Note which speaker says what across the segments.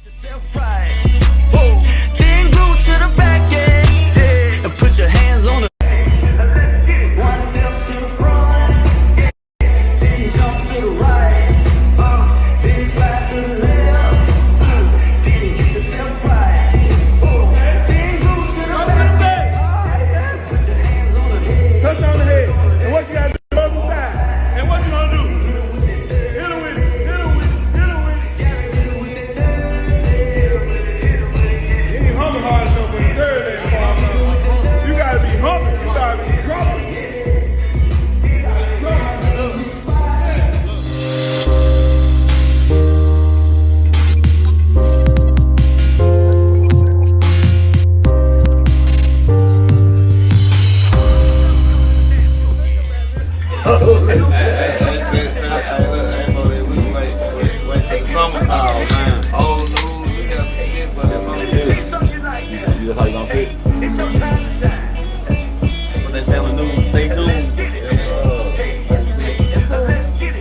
Speaker 1: Then glue to the back end and put your hands on the. One step to the front, then jump to the right, then slide to the left, then get yourself right. Then glue to the back end, put your hands on the head.
Speaker 2: Touch on the head. And what you gotta do on the side. And what you gonna do? Hit her with it. Hit her with it. Hit her with it. You ain't humming hard enough when the third leg falls out. You gotta be humming. You gotta be dropping.
Speaker 3: That's how you gonna sit. What they say on the news, stay tuned.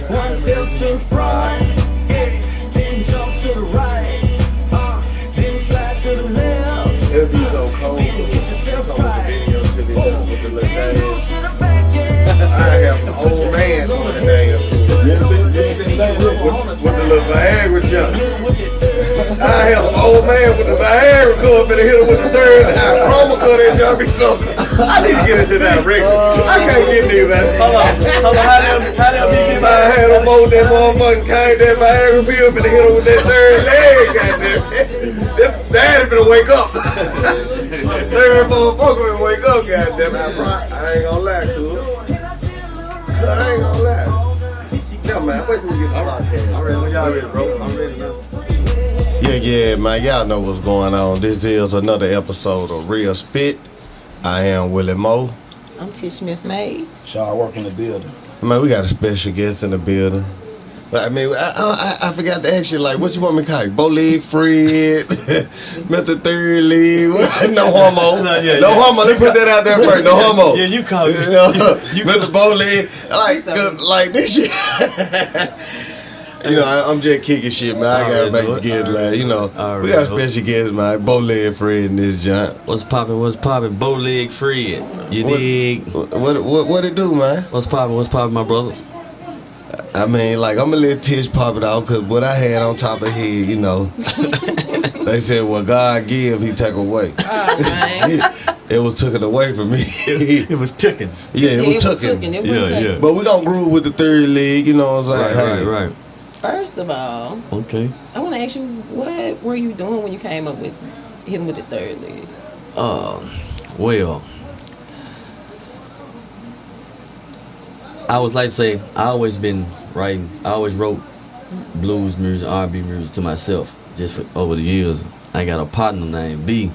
Speaker 1: One step to the front, then jump to the right, then slide to the left,
Speaker 4: It'll be so cold.
Speaker 1: then get yourself right. Then glue to the back end.
Speaker 4: I have an old man doing the damn with the little Viagra shot. I have an old man with the Viagra cup and hit him with the third eye. Chroma cut and y'all be so. I need to get into that record. I can't get these.
Speaker 3: Hold on, how them you get
Speaker 4: I had him hold that motherfucking kind that Viagra pill and hit him with that third leg. Goddamn, daddy finna wake up. Third motherfucker finna wake up. Goddamn, I ain't gonna lie to him. I ain't gonna lie. No man, wait till we get the podcast.
Speaker 3: I'm ready when y'all ready, bro. I'm ready now.
Speaker 4: Yeah, man, y'all know what's going on. This is another episode of Real Spit. I am Willie Moe.
Speaker 5: I'm T. Smith May.
Speaker 3: Y'all work in the building.
Speaker 4: Man, we got a special guest in the building. But I mean, I forgot to ask you, like, what you want me to call you? Boleg Fredd, Mr. Third Leg, no homo. No homo, let me put that out there first, no homo.
Speaker 3: Yeah, you call it.
Speaker 4: Mr. Boleg, like this shit. You know, I'm just kicking shit, man. I gotta make it together, like, you know. We got a special guest, man. Boleg Fredd in this joint.
Speaker 3: What's poppin'? Boleg Fredd. You dig?
Speaker 4: What it do, man?
Speaker 3: What's poppin', my brother?
Speaker 4: I mean, like, I'm gonna let Tish pop it out, cause what I had on top of head, you know. They said, well, God give, he take away.
Speaker 5: Oh, man.
Speaker 4: It was taken away from me.
Speaker 3: It was ticking.
Speaker 4: Yeah, it was taken.
Speaker 3: Yeah.
Speaker 4: But we gonna groove with the third leg, you know what I'm saying?
Speaker 3: Right.
Speaker 5: First of all,
Speaker 3: Okay.
Speaker 5: I want to ask you, what were you doing when you came up with hitting with the third leg?
Speaker 3: Well, I was like to say, I always been writing. I always wrote blues music, R&B music to myself. Just for, over the years, I got a partner named B,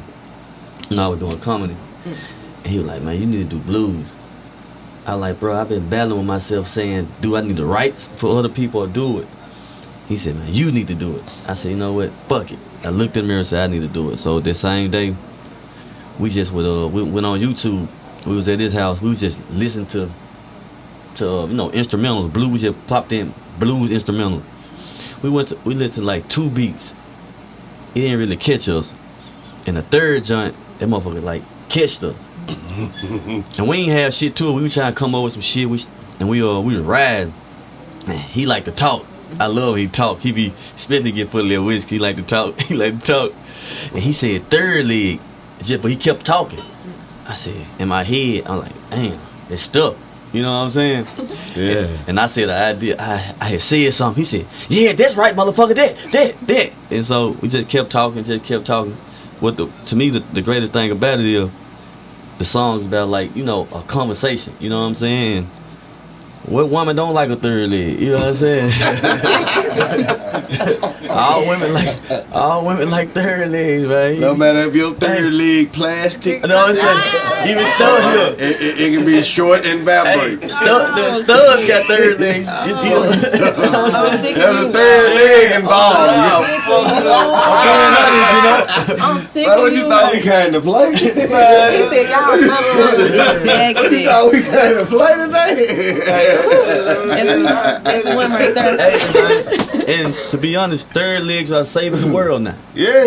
Speaker 3: and I was doing comedy. And he was like, man, you need to do blues. I was like, bro, I've been battling with myself saying, do I need the rights for other people or do it? He said, man, you need to do it. I said, you know what, fuck it. I looked in the mirror and said, I need to do it. So that same day, we just we went on YouTube. We was at his house. We was just listening to instrumentals. Blues just popped in, blues instrumental. We listened to like 2 beats. It didn't really catch us. And the third joint, that motherfucker like catched us. And we ain't have shit to it. We were trying to come up with some shit. We was riding. Man, he like to talk. I love he talk. He be, especially get full of little whiskey. He like to talk. And he said third leg, but he kept talking. I said, in my head, I'm like, damn, it's stuck. You know what I'm saying?
Speaker 4: Yeah.
Speaker 3: And I said, I had said something. He said, yeah, that's right, motherfucker, that. And so we just kept talking. To me, the greatest thing about it is the song's about, like, you know, a conversation. You know what I'm saying? What woman don't like a third leg? You know what I'm saying? all women like third legs, man.
Speaker 4: No matter if your third leg plastic.
Speaker 3: No, I'm saying, even stud here.
Speaker 4: It can be short and vibrate.
Speaker 3: The studs got third legs.
Speaker 4: There's a third leg involved.
Speaker 5: I'm sick
Speaker 4: What
Speaker 5: of
Speaker 4: you thought we came to play?
Speaker 5: He said, y'all
Speaker 4: What you thought we came to play today?
Speaker 5: That's one right there.
Speaker 3: Hey, man. And to be honest, third legs are saving the world now.
Speaker 4: Yeah.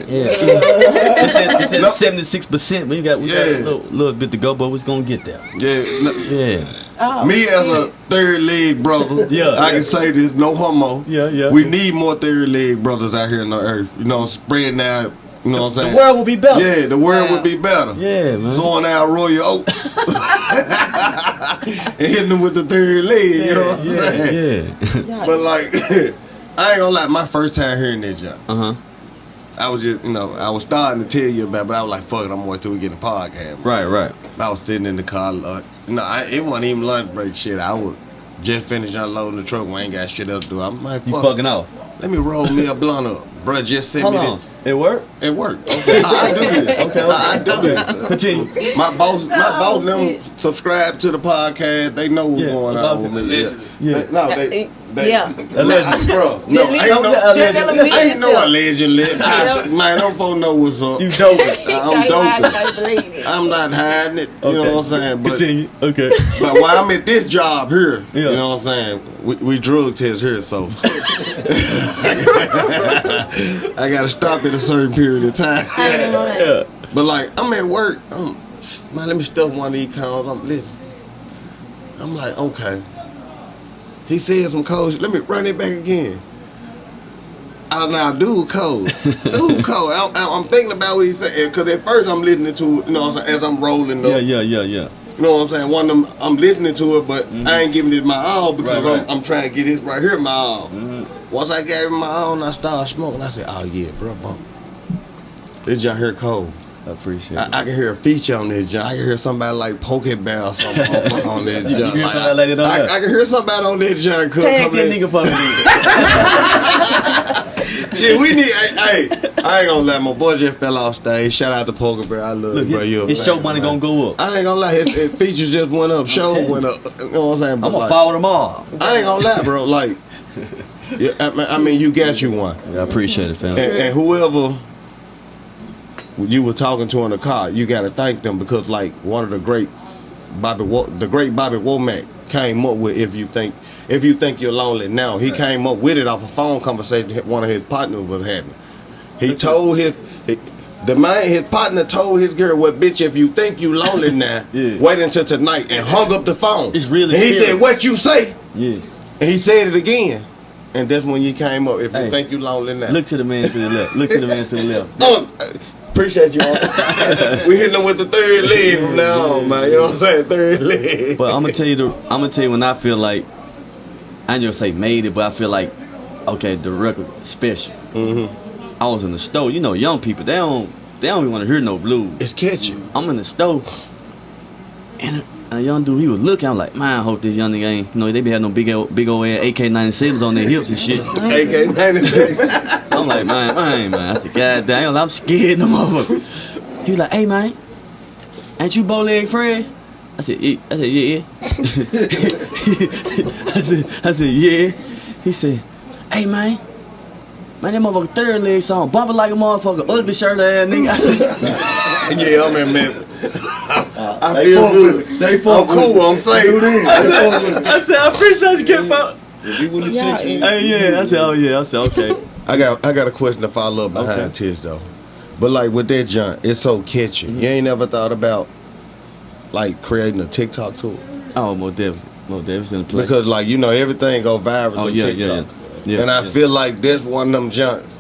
Speaker 3: It's at 76%, but we got a little bit to go, but we're gonna get there.
Speaker 4: Yeah.
Speaker 5: Oh,
Speaker 4: Me as a third leg brother, I can say this, no homo.
Speaker 3: Yeah.
Speaker 4: We need more third leg brothers out here on the earth. You know, spreading out. You know what I'm saying?
Speaker 3: The world will be better.
Speaker 4: Yeah, the world would be better.
Speaker 3: Yeah, man.
Speaker 4: Throwing out royal oats and hitting them with the third leg. You know what I'm saying?
Speaker 3: Yeah.
Speaker 4: But like, I ain't gonna lie. My first time hearing this jump, I was just, I was starting to tell you about, it, but I was like, fuck it, I'm waiting till we get a podcast.
Speaker 3: Right.
Speaker 4: I was sitting in the car. It wasn't even lunch break shit. I would just finish unloading the truck. We ain't got shit else to do. I'm like, fuck.
Speaker 3: You fucking off.
Speaker 4: Let me roll me a blunt up. Bruh, just send me this.
Speaker 3: It worked?
Speaker 4: It worked. Okay. I do this.
Speaker 3: Okay.
Speaker 4: I do this.
Speaker 3: Continue.
Speaker 4: My boss them subscribe to the podcast. They know what's going on with me.
Speaker 3: Yeah.
Speaker 4: They
Speaker 3: Allegedly.
Speaker 4: Bro, no, ain't no alleged. Man, them folks know what's up.
Speaker 3: You doping.
Speaker 4: I'm doping. I'm not hiding it. You know what I'm saying? But,
Speaker 3: continue. Okay.
Speaker 4: But while I'm at this job here, you know what I'm saying? We drug test here, so I gotta stop at a certain period of time.
Speaker 3: Yeah.
Speaker 4: But like, I'm at work. Man, let me stuff one of these calls. I'm listening. I'm like, okay. He said some code shit. Let me run it back again. Now, dude code. I'm thinking about what he said. Because at first I'm listening to it, you know what I'm saying, as I'm rolling up.
Speaker 3: Yeah.
Speaker 4: You know what I'm saying? One of them, I'm listening to it, but I ain't giving it my all because
Speaker 3: Right.
Speaker 4: I'm trying to get this right here my all. Once I gave it my all and I started smoking, I said, oh yeah, bro, bump. This junk here cold.
Speaker 3: I appreciate it.
Speaker 4: I can hear a feature on this junk. I can hear somebody like Pokeball or something on this junk.
Speaker 3: hear somebody like that on there?
Speaker 4: I can hear somebody on this junk.
Speaker 3: Tag that nigga for me.
Speaker 4: Shit, we need. Hey, I ain't gonna lie. My boy just fell off stage. Shout out to Pokeball. I love you, bro.
Speaker 3: His show money gonna go up.
Speaker 4: I ain't gonna lie. His features just went up. Show went up. You know what I'm saying?
Speaker 3: I'm
Speaker 4: But
Speaker 3: gonna
Speaker 4: like,
Speaker 3: follow them all.
Speaker 4: I ain't gonna lie, bro. Like, yeah, I mean, you got you one.
Speaker 3: I appreciate it, fam.
Speaker 4: And whoever you were talking to in the car, you got to thank them because, like, one of the greats, the great Bobby Womack came up with if you think you're lonely now. He came up with it off a phone conversation one of his partners was having. He told his partner told his girl, "Well, bitch, if you think you lonely now, wait until tonight," and hung up the phone.
Speaker 3: It's really
Speaker 4: and he
Speaker 3: scary.
Speaker 4: said, "What you say?"
Speaker 3: Yeah.
Speaker 4: And he said it again. And that's when you came up. If you think you lonely now,
Speaker 3: Look to the man to the left. Look to the man to the left.
Speaker 4: Appreciate you all. We hitting them with the third leg from now on, man. You know what I'm saying? Third leg.
Speaker 3: But I'm gonna tell you when I feel like I ain't just say made it, but I feel like okay, the record special. I was in the store. You know, young people they don't even want to hear no blues.
Speaker 4: It's catchy.
Speaker 3: I'm in the store, and a young dude he was looking. I'm like, man, I hope this young nigga ain't. You know, they be having no big old ass AK-97s on their hips and shit.
Speaker 4: AK-97.
Speaker 3: I'm like, man. I said, God damn, I'm scared no motherfucker. He was like, hey man, ain't you Boleg Fredd? I said, yeah. I said, yeah. He said, hey man, that motherfucker third leg song, bumping like a motherfucker, ugly shirt ass nigga. I said,
Speaker 4: yeah, I'm in Memphis. I feel good. I'm cool. I'm safe.
Speaker 3: I said, I appreciate you, Kip out.
Speaker 5: Yeah.
Speaker 3: Hey, yeah. I said, oh yeah. I said, okay.
Speaker 4: I got a question to follow up behind Tish though. But like with that junk, it's so catchy. You ain't never thought about like creating a TikTok to it?
Speaker 3: Oh, most definitely. Most definitely in the play.
Speaker 4: Because like, you know, everything go viral on TikTok.
Speaker 3: Yeah.
Speaker 4: And I feel like that's one of them junks.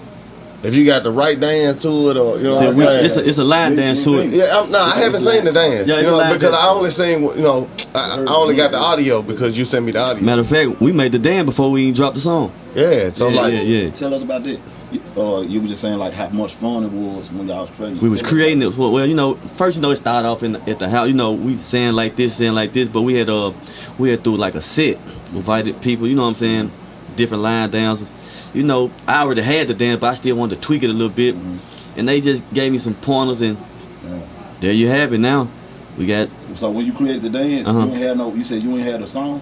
Speaker 4: If you got the right dance to it, or you know what I'm saying?
Speaker 3: It's a line dance to it.
Speaker 4: Yeah, I haven't seen the dance.
Speaker 3: Yeah,
Speaker 4: you know, because I only seen, you know, I only got the audio because you sent me the audio.
Speaker 3: Matter of fact, we made the dance before we even dropped the song.
Speaker 4: Yeah, so
Speaker 3: Yeah.
Speaker 6: Tell us about that. You were just saying like how much fun it was when y'all was training.
Speaker 3: We was creating it. Well, you know, first, you know, it started off at the house. You know, we saying like this, but we had through like a set, invited people. You know what I'm saying? Different line dancers. You know, I already had the dance, but I still wanted to tweak it a little bit. And they just gave me some pointers, and there you have it. Now we got.
Speaker 6: So when you created the dance, you ain't had no. You said you ain't had a song.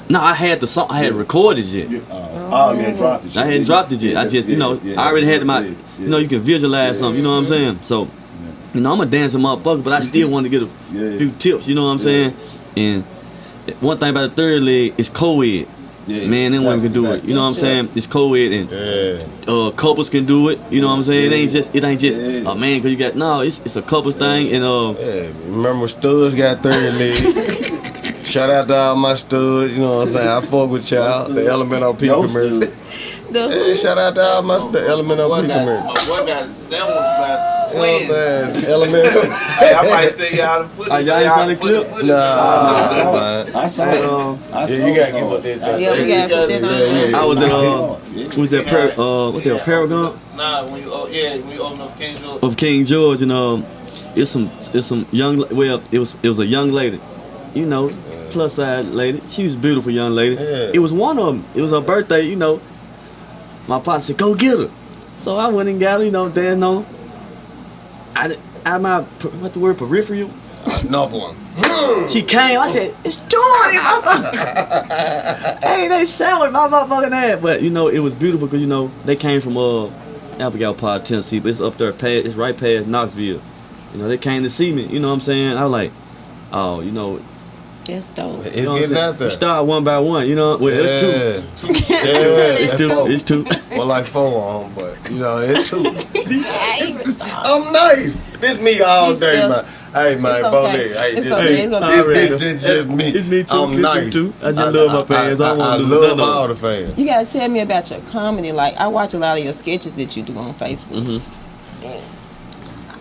Speaker 3: No, I had the song. I had recorded it.
Speaker 6: You hadn't dropped it yet.
Speaker 3: I hadn't dropped it yet. I just, you know, I already had my. You know, you can visualize something. You know what I'm saying? So, you know, I'm a dancing motherfucker, but I still want to get a few tips. You know what I'm saying? And one thing about the third leg is co-ed. Man and women can do it. You know what I'm saying? It's co-ed and couples can do it. You know what I'm saying? It ain't just a man because you got it's a couples thing and
Speaker 4: remember studs got 30 legs. Shout out to all my studs, you know what I'm saying? I fuck with y'all, the Elemental people commercial. Hey, shout out to all my Elemental people commercial.
Speaker 7: My boy got sandwich last
Speaker 4: You know what I'm saying? Elemental.
Speaker 7: Hey, I might say y'all the footage.
Speaker 3: y'all ain't signed the clip?
Speaker 4: Nah,
Speaker 6: I saw it.
Speaker 4: you gotta give up that.
Speaker 5: Yeah, we gotta put that on.
Speaker 3: I was at was that Paragon
Speaker 7: Nah, when you open up King George.
Speaker 3: of King George and it's some young it was a young lady, you know, plus size lady. She was a beautiful young lady.
Speaker 4: Yeah.
Speaker 3: It was one of them. It was her birthday, you know. My partner said, "Go get her." So I went and got her, you know, dancing on. My what's the word, peripheral?
Speaker 4: Another one.
Speaker 3: She came. I said, "It's Jordan." Hey, they sandwiched my motherfucking ass. But you know, it was beautiful because you know they came from I forgot what part of Tennessee, but it's up there. It's right past Knoxville. You know, they came to see me. You know what I'm saying? I was like, oh, you know.
Speaker 5: That's dope.
Speaker 4: It's
Speaker 3: You know what I'm
Speaker 4: getting
Speaker 3: saying?
Speaker 4: out there.
Speaker 3: You start one by one. You know, well, it's two. It's two. It's two.
Speaker 4: Well, like 4 on 'em, but you know, it's 2. I'm nice. This me all
Speaker 5: It's
Speaker 4: day,
Speaker 5: still-
Speaker 4: man. Hey, man,
Speaker 5: it's
Speaker 4: Boleg.
Speaker 5: okay.
Speaker 4: Hey,
Speaker 5: It's
Speaker 4: this
Speaker 5: okay.
Speaker 4: me.
Speaker 5: It's gonna
Speaker 3: be okay.
Speaker 4: This just me.
Speaker 3: It's me too.
Speaker 4: I'm
Speaker 3: It's me
Speaker 4: nice.
Speaker 3: too. I just love my fans. I don't
Speaker 4: I
Speaker 3: want to lose
Speaker 4: love
Speaker 3: none of
Speaker 4: all
Speaker 3: them.
Speaker 4: the fans.
Speaker 5: You gotta tell me about your comedy. Like I watch a lot of your sketches that you do on Facebook.
Speaker 3: Mm-hmm.
Speaker 5: And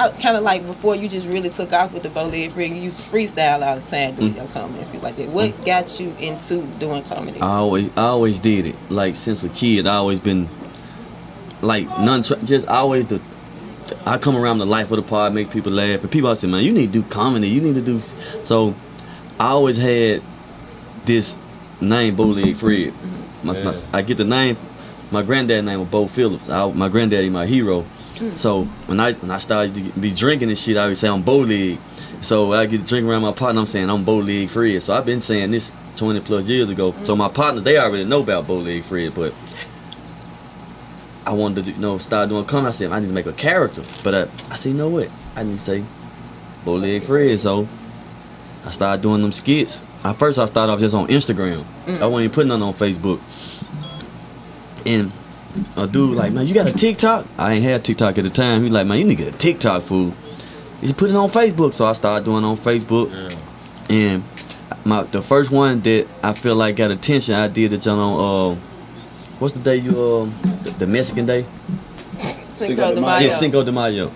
Speaker 5: I kind of like before you just really took off with the Boleg Fredd. You used to freestyle all the time doing your comedy and stuff like that. What got you into doing comedy?
Speaker 3: I always did it. Like since a kid, I always been like I come around the life of the part, make people laugh, and people always say, "Man, you need to do comedy. You need to do." So I always had this name, Boleg Fredd. I get the name. My granddad's name was Bo Phillips. My granddaddy, my hero. So when I started to be drinking and shit, I would say I'm Boleg. So I get to drink around my partner, I'm saying I'm Boleg Fredd. So I've been saying this 20 plus years ago. So my partner, they already know about Boleg Fredd, but I wanted to start doing comedy. I said I need to make a character, but I said, you know what? I need to say Boleg Fredd. So I started doing them skits. At first I started off just on Instagram. I wasn't even putting nothing on Facebook. And a dude like, "Man, you got a TikTok?" I ain't had TikTok at the time. He like, "Man, you need to get a TikTok, fool." He put it on Facebook. So I started doing it on Facebook. And the first one that I feel like got attention, I did it on what's the day the Mexican day?
Speaker 5: Cinco de Mayo.
Speaker 3: Yeah, Cinco de Mayo.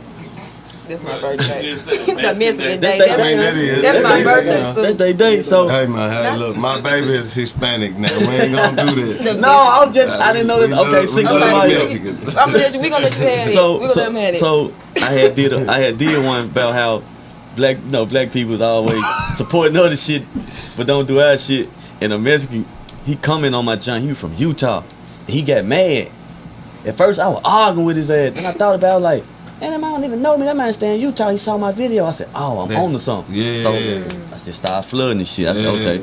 Speaker 5: That's my birthday.
Speaker 7: Just
Speaker 5: The Mexican day.
Speaker 3: That's
Speaker 5: That's my birthday. too.
Speaker 3: That's their day. So
Speaker 4: Hey, man, hey, look, my baby is Hispanic now. We ain't gonna do this.
Speaker 5: The
Speaker 3: no, I didn't know that. Okay, Cinco de Mayo.
Speaker 4: Mexicans.
Speaker 5: we gonna let you have it.
Speaker 3: So
Speaker 5: we gonna let him have it.
Speaker 3: so I had did one about how black people is always supporting other shit, but don't do our shit. And a Mexican, he coming on my junk. He was from Utah. And he got mad. At first, I was arguing with his ass. Then I thought about it, like, man, that man don't even know me. That man stay in Utah. He saw my video. I said, oh, I'm on to something.
Speaker 4: Yeah.
Speaker 3: So I just started flooding this shit. I said, okay.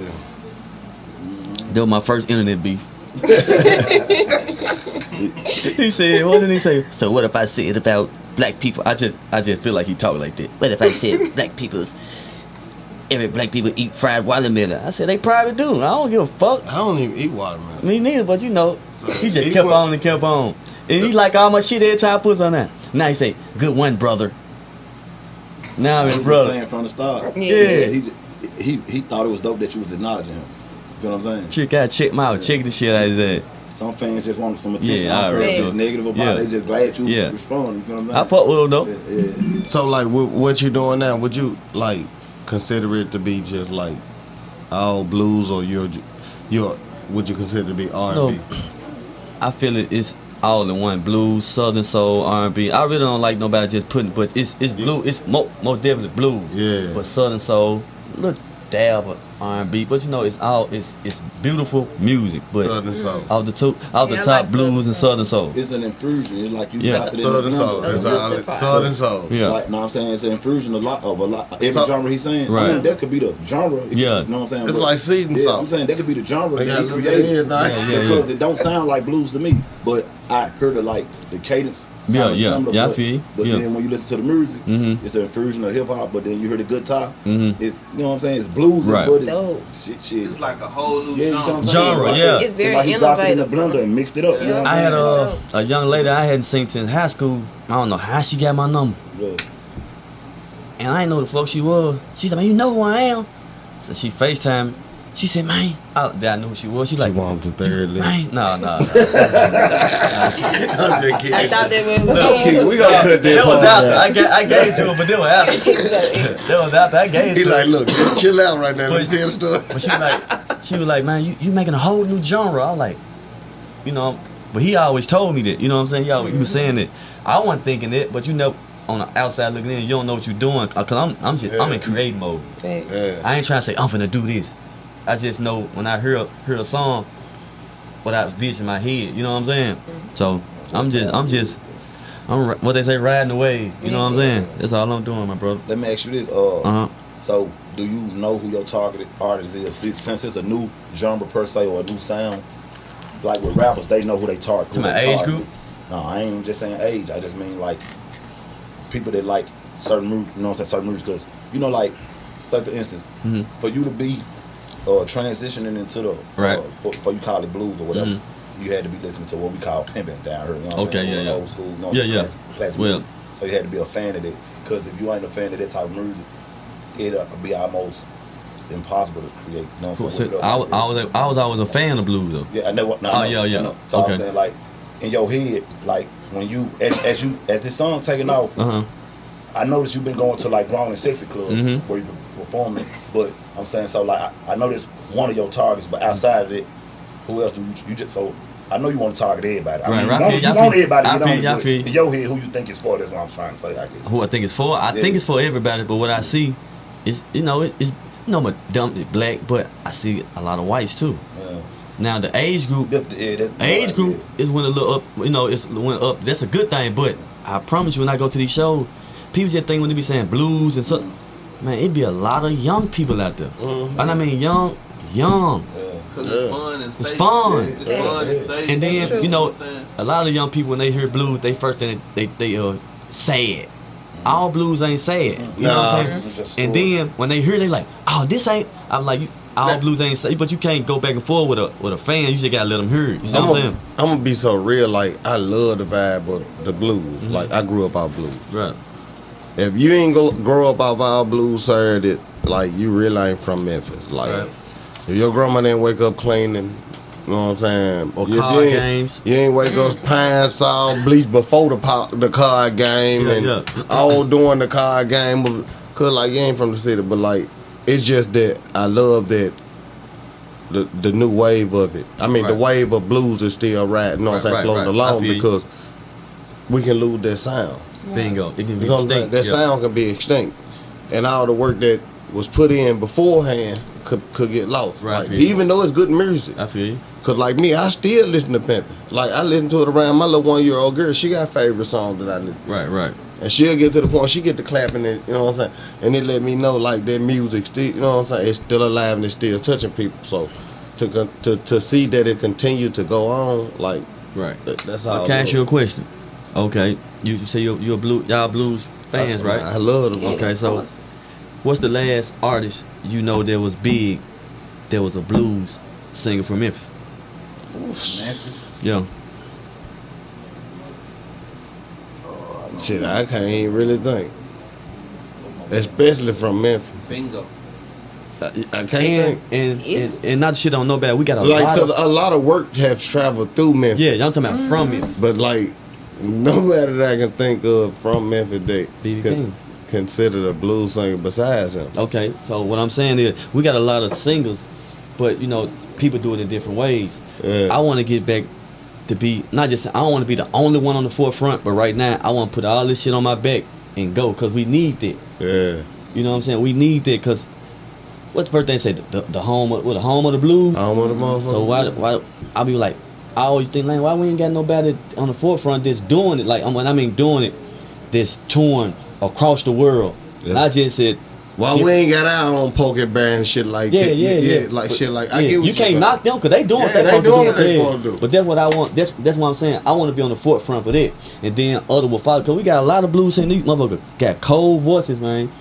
Speaker 3: That was my first internet beef. He said, what did he say? So what if I said about black people? I just feel like he talked like that. What if I said every black people eat fried watermelon? I said, they probably do. I don't give a fuck.
Speaker 4: I don't even eat watermelon.
Speaker 3: Me neither, but you know, he just
Speaker 4: he
Speaker 3: kept
Speaker 4: was-
Speaker 3: on and kept on. And he like all my shit every time I put on that. Now he say, good one, brother. Now I'm his brother.
Speaker 6: Fan from the start.
Speaker 3: Yeah.
Speaker 6: He thought it was dope that you was acknowledging him. You know what I'm saying?
Speaker 3: Chick, gotta check him out. Check the shit out of his ass.
Speaker 6: Some fans just want some attention.
Speaker 3: Yeah, I
Speaker 6: I don't care if
Speaker 3: already
Speaker 6: it's
Speaker 3: know.
Speaker 6: negative about
Speaker 3: Yeah.
Speaker 6: it. They just glad you
Speaker 3: Yeah.
Speaker 6: respond. You know what
Speaker 3: I
Speaker 6: I'm
Speaker 3: fuck with him though.
Speaker 6: saying? Yeah.
Speaker 4: So, like, what you doing now? Would you like consider it to be just like all blues, or would you consider it to be R&B?
Speaker 3: No. I feel it's all in one: blues, southern soul, R&B. I really don't like nobody just putting, but it's blue. It's most definitely blues.
Speaker 4: Yeah.
Speaker 3: But southern soul, look dab of R&B. But you know, it's beautiful music. But
Speaker 4: Southern soul.
Speaker 3: off the
Speaker 5: Yeah, I
Speaker 3: top,
Speaker 5: like
Speaker 3: blues
Speaker 5: southern
Speaker 3: and southern soul.
Speaker 6: It's an infusion. It's like you
Speaker 3: Yeah.
Speaker 6: drop it in
Speaker 4: Southern
Speaker 6: the
Speaker 4: soul.
Speaker 6: number.
Speaker 4: That's all. Southern soul.
Speaker 3: Yeah.
Speaker 6: Like, know what I'm saying? It's an infusion of a lot. Every
Speaker 4: So-
Speaker 6: genre he's saying.
Speaker 3: Right.
Speaker 6: I mean, that could be the genre.
Speaker 3: Yeah.
Speaker 6: You know what I'm saying?
Speaker 4: It's
Speaker 6: But-
Speaker 4: like season
Speaker 6: yeah,
Speaker 4: salt.
Speaker 6: I'm saying that could be the genre
Speaker 4: They
Speaker 6: that
Speaker 4: gotta
Speaker 6: he
Speaker 4: look at
Speaker 6: created.
Speaker 4: everything.
Speaker 3: Yeah.
Speaker 6: Because it don't sound like blues to me. But I heard it like the cadence
Speaker 3: Yeah,
Speaker 6: kinda
Speaker 3: yeah.
Speaker 6: similar,
Speaker 3: Yeah, I
Speaker 6: but-
Speaker 3: feel you.
Speaker 6: But
Speaker 3: Yeah.
Speaker 6: then when you listen to the music,
Speaker 3: Mhm.
Speaker 6: it's an infusion of hip hop. But then you hear the guitar,
Speaker 3: Mhm.
Speaker 6: it's you know what I'm saying. It's blues,
Speaker 3: Right.
Speaker 6: but it's
Speaker 5: Dope.
Speaker 6: shit.
Speaker 7: It's like a whole new
Speaker 6: Yeah, you know what
Speaker 7: genre.
Speaker 6: I'm saying?
Speaker 3: Genre,
Speaker 6: Like,
Speaker 3: yeah.
Speaker 5: It's very
Speaker 6: like he dropped it in the
Speaker 5: innovative.
Speaker 6: blender and mixed it up. You know what
Speaker 3: I
Speaker 6: I'm
Speaker 3: had
Speaker 6: saying?
Speaker 3: a young lady I hadn't seen since high school. I don't know how she got my number.
Speaker 6: Yeah.
Speaker 3: And I didn't know the fuck she was. She said, man, you know who I am? So she FaceTime. She said, man, I knew who she was. She like,
Speaker 4: want the third leg.
Speaker 3: man, no.
Speaker 4: I'm just kidding.
Speaker 5: I thought that was
Speaker 6: Okay, we gonna cut
Speaker 3: That
Speaker 6: that
Speaker 3: was
Speaker 6: part
Speaker 3: after.
Speaker 6: out.
Speaker 3: I gave it to her, but that was after. That was after I gave it
Speaker 4: He
Speaker 3: to her.
Speaker 4: like, look, just chill out right now. Let me
Speaker 3: But-
Speaker 4: tell the story.
Speaker 3: But she was like, man, you making a whole new genre. I was like, you know, but he always told me that. You know what I'm saying? He was saying that. I wasn't thinking it, but you know, on the outside looking in, you don't know what you're doing. Cause I'm in creative mode.
Speaker 4: Yeah.
Speaker 3: I ain't trying to say I'm finna do this. I just know when I hear a song, what I vision in my head. You know what I'm saying? So I'm what they say, riding the wave. You know what I'm saying? That's all I'm doing, my brother.
Speaker 6: Let me ask you this.
Speaker 3: Uh-huh.
Speaker 6: So do you know who your targeted artist is? Since it's a new genre per se or a new sound, like with rappers, they know who they target.
Speaker 3: To my age group?
Speaker 6: No, I ain't just saying age. I just mean like people that like certain music. You know what I'm saying? Certain music, because you know, like say for instance,
Speaker 3: Mhm.
Speaker 6: for you to be transitioning into the
Speaker 3: Right.
Speaker 6: for you call it blues or whatever.
Speaker 3: Mhm.
Speaker 6: You had to be listening to what we call pimping down here. You know what
Speaker 3: Okay,
Speaker 6: I'm saying?
Speaker 3: yeah, yeah.
Speaker 6: Old school, you know,
Speaker 3: Yeah.
Speaker 6: classic
Speaker 3: Well-
Speaker 6: music. So you had to be a fan of it. Because if you ain't a fan of that type of music, it'll be almost impossible to create. You know what I'm
Speaker 3: So,
Speaker 6: saying?
Speaker 3: I was always a fan of blues though.
Speaker 6: Yeah, I know. No,
Speaker 3: Oh,
Speaker 6: I know,
Speaker 3: yeah.
Speaker 6: I know. So
Speaker 3: Okay.
Speaker 6: I'm saying, like, in your head, like when you as this song taking off,
Speaker 3: Uh-huh.
Speaker 6: I noticed you've been going to like grown and sexy clubs
Speaker 3: Mhm.
Speaker 6: where you've been performing. But I'm saying, so like I know this one of your targets, but outside of it, who else do you just so? I know you want to target everybody. I
Speaker 3: Right,
Speaker 6: mean,
Speaker 3: right.
Speaker 6: you
Speaker 3: I
Speaker 6: want,
Speaker 3: feel-
Speaker 6: you want everybody to
Speaker 3: I
Speaker 6: get on
Speaker 3: feel- I
Speaker 6: it,
Speaker 3: feel-
Speaker 6: but in your head, who you think is for? That's what I'm trying to say, I guess.
Speaker 3: Who I think it's for? I think it's for everybody. But what I see is, it's I'm a dumb black, but I see a lot of whites too.
Speaker 6: Yeah.
Speaker 3: Now the age group,
Speaker 6: That's
Speaker 3: age group is went a little up. It's went up. That's a good thing. But I promise you, when I go to these shows, people just think when they be saying blues and stuff, man, it be a lot of young people out there. And I mean young.
Speaker 7: Cause it's fun and safe.
Speaker 3: fun.
Speaker 7: It's fun and safe.
Speaker 3: And then
Speaker 5: true.
Speaker 3: you know,
Speaker 7: what I'm saying?
Speaker 3: a lot of young people when they hear blues, they first thing they sad. All blues ain't sad. You know what I'm
Speaker 6: Nah.
Speaker 3: saying?
Speaker 6: Just
Speaker 3: And
Speaker 6: story.
Speaker 3: then when they hear, they like, oh, this ain't. I'm like, all blues ain't sad, but you can't go back and forth with a fan. You just gotta let them hear it. You see what I'm saying?
Speaker 4: I'm gonna be so real. Like I love the vibe of the blues.
Speaker 3: Mm-hmm.
Speaker 4: Like I grew up out blues.
Speaker 3: Right.
Speaker 4: If you ain't grow up off our blues, sir, that like you really ain't from Memphis. Like
Speaker 3: Right.
Speaker 4: if your grandma didn't wake up cleaning, you know what I'm saying?
Speaker 3: Or
Speaker 4: If
Speaker 3: card
Speaker 4: you ain't-
Speaker 3: games.
Speaker 4: You ain't wake up pine saw bleach before the card game
Speaker 3: Yeah,
Speaker 4: and
Speaker 3: yeah.
Speaker 4: all during the card game. But, cause like you ain't from the city, but like it's just that I love that the new wave of it. I mean the
Speaker 3: Right.
Speaker 4: wave of blues is still right. You know what I'm saying?
Speaker 3: Right,
Speaker 4: Floating
Speaker 3: right. I
Speaker 4: along
Speaker 3: feel you.
Speaker 4: because we can lose that sound.
Speaker 3: Bingo. It can be
Speaker 4: You know what I'm saying?
Speaker 3: extinct.
Speaker 4: That
Speaker 3: Yeah.
Speaker 4: sound can be extinct, and all the work that was put in beforehand could get lost.
Speaker 3: Right, I
Speaker 4: Like,
Speaker 3: feel you.
Speaker 4: even though it's good music,
Speaker 3: I feel you.
Speaker 4: cause like me, I still listen to Pimpin'. Like I listen to it around my little 1-year-old girl. She got favorite songs that I listen to.
Speaker 3: Right.
Speaker 4: And she'll get to the point she get to clapping it. You know what I'm saying? And it let me know like that music still. You know what I'm saying? It's still alive and it's still touching people. So to see that it continue to go on, like
Speaker 3: Right.
Speaker 4: that's all.
Speaker 3: Okay, ask you a question. Okay, you say you're y'all blues fans, right?
Speaker 4: I love them.
Speaker 3: Okay, so what's the last artist you know that was big, that was a blues singer from Memphis? Yeah.
Speaker 4: Shit, I can't even really think. Especially from Memphis.
Speaker 7: Bingo.
Speaker 4: I can't think.
Speaker 3: And not shit on no bad. We got a
Speaker 4: Like,
Speaker 3: lot
Speaker 4: cause
Speaker 3: of
Speaker 4: a lot of work have traveled through Memphis.
Speaker 3: yeah. Y'all talking about from Memphis?
Speaker 4: But like, nobody that I can think of from Memphis that
Speaker 3: B.B.
Speaker 4: could
Speaker 3: King.
Speaker 4: considered a blues singer besides him.
Speaker 3: Okay, so what I'm saying is we got a lot of singers, but you know people do it in different ways.
Speaker 4: Yeah.
Speaker 3: I want to get back to be not just I don't want to be the only one on the forefront, but right now I want to put all this shit on my back and go because we need that.
Speaker 4: Yeah.
Speaker 3: You know what I'm saying? We need that because what the first thing say the home of the home of the blues.
Speaker 4: I don't want the motherfucker.
Speaker 3: So why I be like I always think like why we ain't got nobody on the forefront that's doing it like when I mean doing it that's touring across the world.
Speaker 4: Yeah.
Speaker 3: Not just at
Speaker 4: Why we ain't got our own poke bear and shit like that?
Speaker 3: Yeah.
Speaker 4: Like
Speaker 3: But,
Speaker 4: shit like
Speaker 3: yeah,
Speaker 4: I get what
Speaker 3: you can't
Speaker 4: saying.
Speaker 3: knock them because they doing
Speaker 4: Yeah,
Speaker 3: what they
Speaker 4: they
Speaker 3: supposed
Speaker 4: doing
Speaker 3: to
Speaker 4: what they
Speaker 3: do.
Speaker 4: supposed to do.
Speaker 3: But that's what I want. That's what I'm saying. I want to be on the forefront for that, and then other will follow. Cause we got a lot of blues and these motherfuckers got cold voices, man.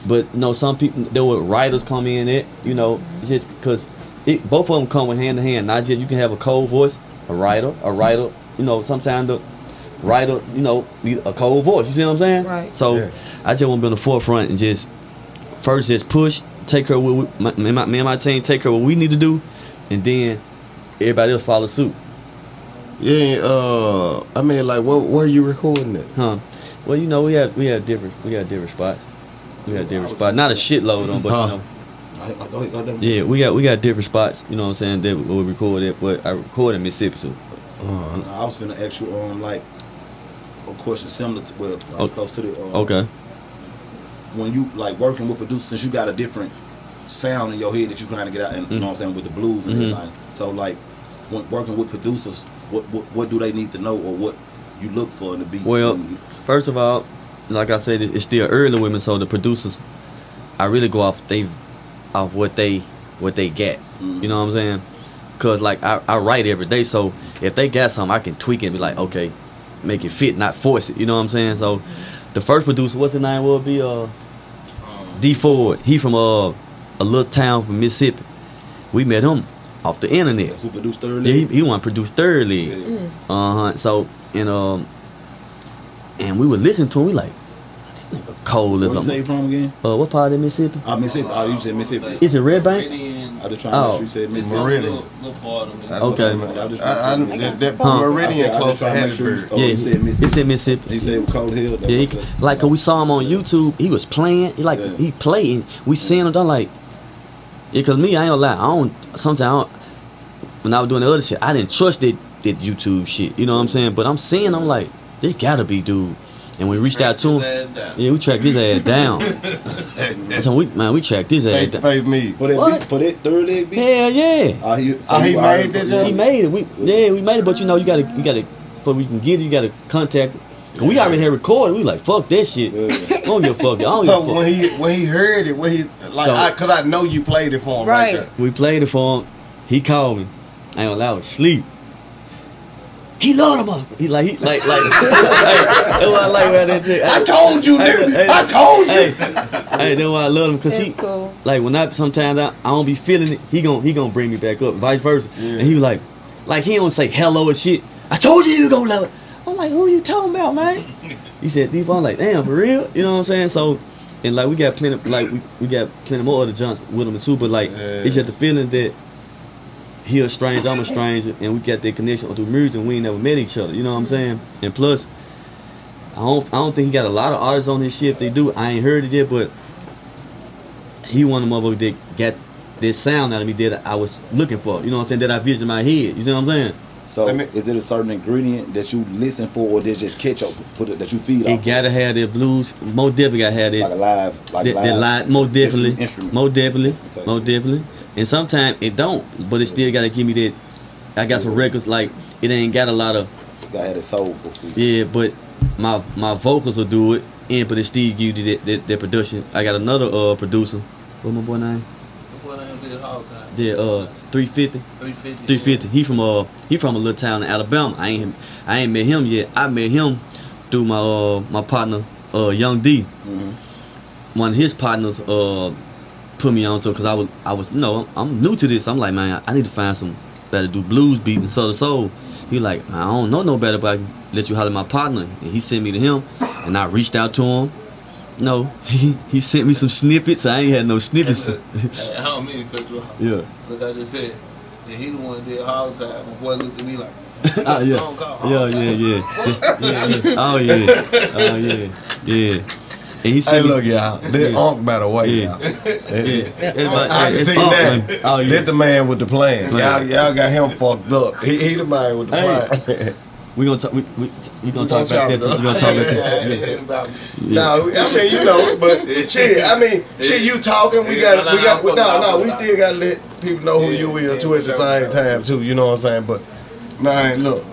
Speaker 3: But you know, some people there were writers come in it, you know, just because both of them come with hand in hand. Not just you can have a cold voice, a writer, you know, sometimes the writer, you know, need a cold voice. You see what I'm saying?
Speaker 5: Right.
Speaker 3: So
Speaker 4: Yeah.
Speaker 3: I just want to be on the forefront and just push, take care of what me and my team take care of what we need to do, and then everybody else follow suit.
Speaker 4: Yeah, I mean, like, where you recording it?
Speaker 3: Huh? Well, you know, we had different spots. We had different spots. Not a shitload of them, but you know.
Speaker 6: Go ahead.
Speaker 3: Yeah, we got different spots, you know what I'm saying, that we record it, but I record in Mississippi too.
Speaker 6: I was finna ask you on like a question similar to close to the
Speaker 3: Okay.
Speaker 6: when you like working with producers, since you got a different sound in your head that you trying to get out, and you know what I'm saying, with the blues and everything. So like when working with producers, what do they need to know, or what you look for in the beat?
Speaker 3: Well, first of all, like I said, it's still early with me, so the producers, I really go off what they get. You know what I'm saying? Cause like I write every day, so if they got something, I can tweak it and be like, okay, make it fit, not force it. You know what I'm saying? So the first producer, what's his name? Will be D Ford. He from a little town from Mississippi. We met him off the internet.
Speaker 6: Who produced Third
Speaker 3: Yeah,
Speaker 6: Leg?
Speaker 3: he want to produce Third Leg. So and we would listen to him. We like, this nigga cold or
Speaker 6: Where you say you
Speaker 3: something.
Speaker 6: from again?
Speaker 3: What part of Mississippi?
Speaker 6: Mississippi. Oh, you said Mississippi.
Speaker 3: Is it Red Bank?
Speaker 6: I just trying to make sure you said Mississippi.
Speaker 4: Meridian.
Speaker 3: Okay.
Speaker 4: That Meridian close to Hattiesburg.
Speaker 6: Oh,
Speaker 3: Yeah,
Speaker 6: you said Mississippi.
Speaker 3: it's in Mississippi.
Speaker 6: He said it was Cold Hill.
Speaker 3: Yeah, like 'cause we saw him on YouTube. He was playing. He playing. We seen him done like. Yeah, 'cause me, I ain't gonna lie. Sometimes when I was doing the other shit, I didn't trust that YouTube shit. You know what I'm saying? But I'm seeing, I'm like, this gotta be dude. And we reached out to him. Yeah, we tracked his ass down. So we tracked his ass down.
Speaker 4: Fake me.
Speaker 6: For that
Speaker 3: What?
Speaker 6: beat, for that Third Leg beat.
Speaker 3: Hell yeah.
Speaker 4: He made this.
Speaker 3: He made it. We made it. But you know, you gotta, before we can get it, you gotta contact. Cause we already had recorded. We like, fuck that shit. I don't give a fuck. I don't
Speaker 4: So
Speaker 3: give a fuck.
Speaker 4: when he heard it, cause I know you played it for him right there.
Speaker 3: We played it for him. He called me. I ain't gonna lie, I was asleep. He loved him. He like. Hey, that's why I like about that chick.
Speaker 4: I told you, dude. I told you.
Speaker 3: Hey, that's why I love him, cause he
Speaker 5: Cool.
Speaker 3: like when sometimes I don't be feeling it. He gon' bring me back up, vice versa.
Speaker 4: Yeah.
Speaker 3: And he was like he don't say hello and shit. I told you gonna love it. I'm like, who you talking about, man? He said, "Deep." I'm like, damn, for real? You know what I'm saying? So, and like we got plenty, we got plenty more other junks with him too. But like, it's just the feeling that he a stranger, I'm a stranger, and we got that connection through music, and we ain't never met each other. You know what I'm saying? And plus, I don't think he got a lot of artists on his shit. If they do, I ain't heard it yet, but he one of the motherfuckers that got this sound out of me that I was looking for. You know what I'm saying? That I vision in my head. You see what I'm saying?
Speaker 6: So is it a certain ingredient that you listen for, or they just catch up that you feed off?
Speaker 3: It gotta have that blues. More definitely gotta have that.
Speaker 6: Like a live,
Speaker 3: that live. More definitely.
Speaker 6: instrument.
Speaker 3: More definitely.
Speaker 6: Okay.
Speaker 3: More definitely. And sometimes it don't, but it still gotta give me that. I got some records like it ain't got a lot of.
Speaker 6: Gotta have that soul for food.
Speaker 3: Yeah, but my vocals will do it, and but it still give you that production. I got another producer. What my boy name? Yeah, 350. 350. He from a little town in Alabama. I ain't met him yet. I met him through my partner Young D. One of his partners put me on to, because I was I'm new to this. I'm like, man, I need to find some better do blues beat and soul. He like, I don't know no better, but I can let you holler at my partner. And he sent me to him, and I reached out to him. No, he sent me some snippets. I ain't had no snippets.
Speaker 7: I don't mean to cut you off.
Speaker 3: Yeah.
Speaker 7: Look, I just said that he the one that did Hog Time. My boy looked at me like,
Speaker 3: Oh yeah.
Speaker 7: song called Hog
Speaker 3: Yeah. Oh yeah. And he
Speaker 4: Hey,
Speaker 3: said,
Speaker 4: look, y'all. That Unc by the way,
Speaker 3: Yeah.
Speaker 4: y'all.
Speaker 3: I
Speaker 4: can see that.
Speaker 3: Oh yeah.
Speaker 4: Let the man with the plan. Y'all got him fucked up. He the man with the
Speaker 3: Hey.
Speaker 4: plan.
Speaker 3: We gonna talk. We gonna talk about that. We gonna talk about that.
Speaker 7: about me.
Speaker 4: No, I mean, you know, but shit, you talking, we still gotta let people know who you is too at the same time too, you know what I'm saying? But man, look.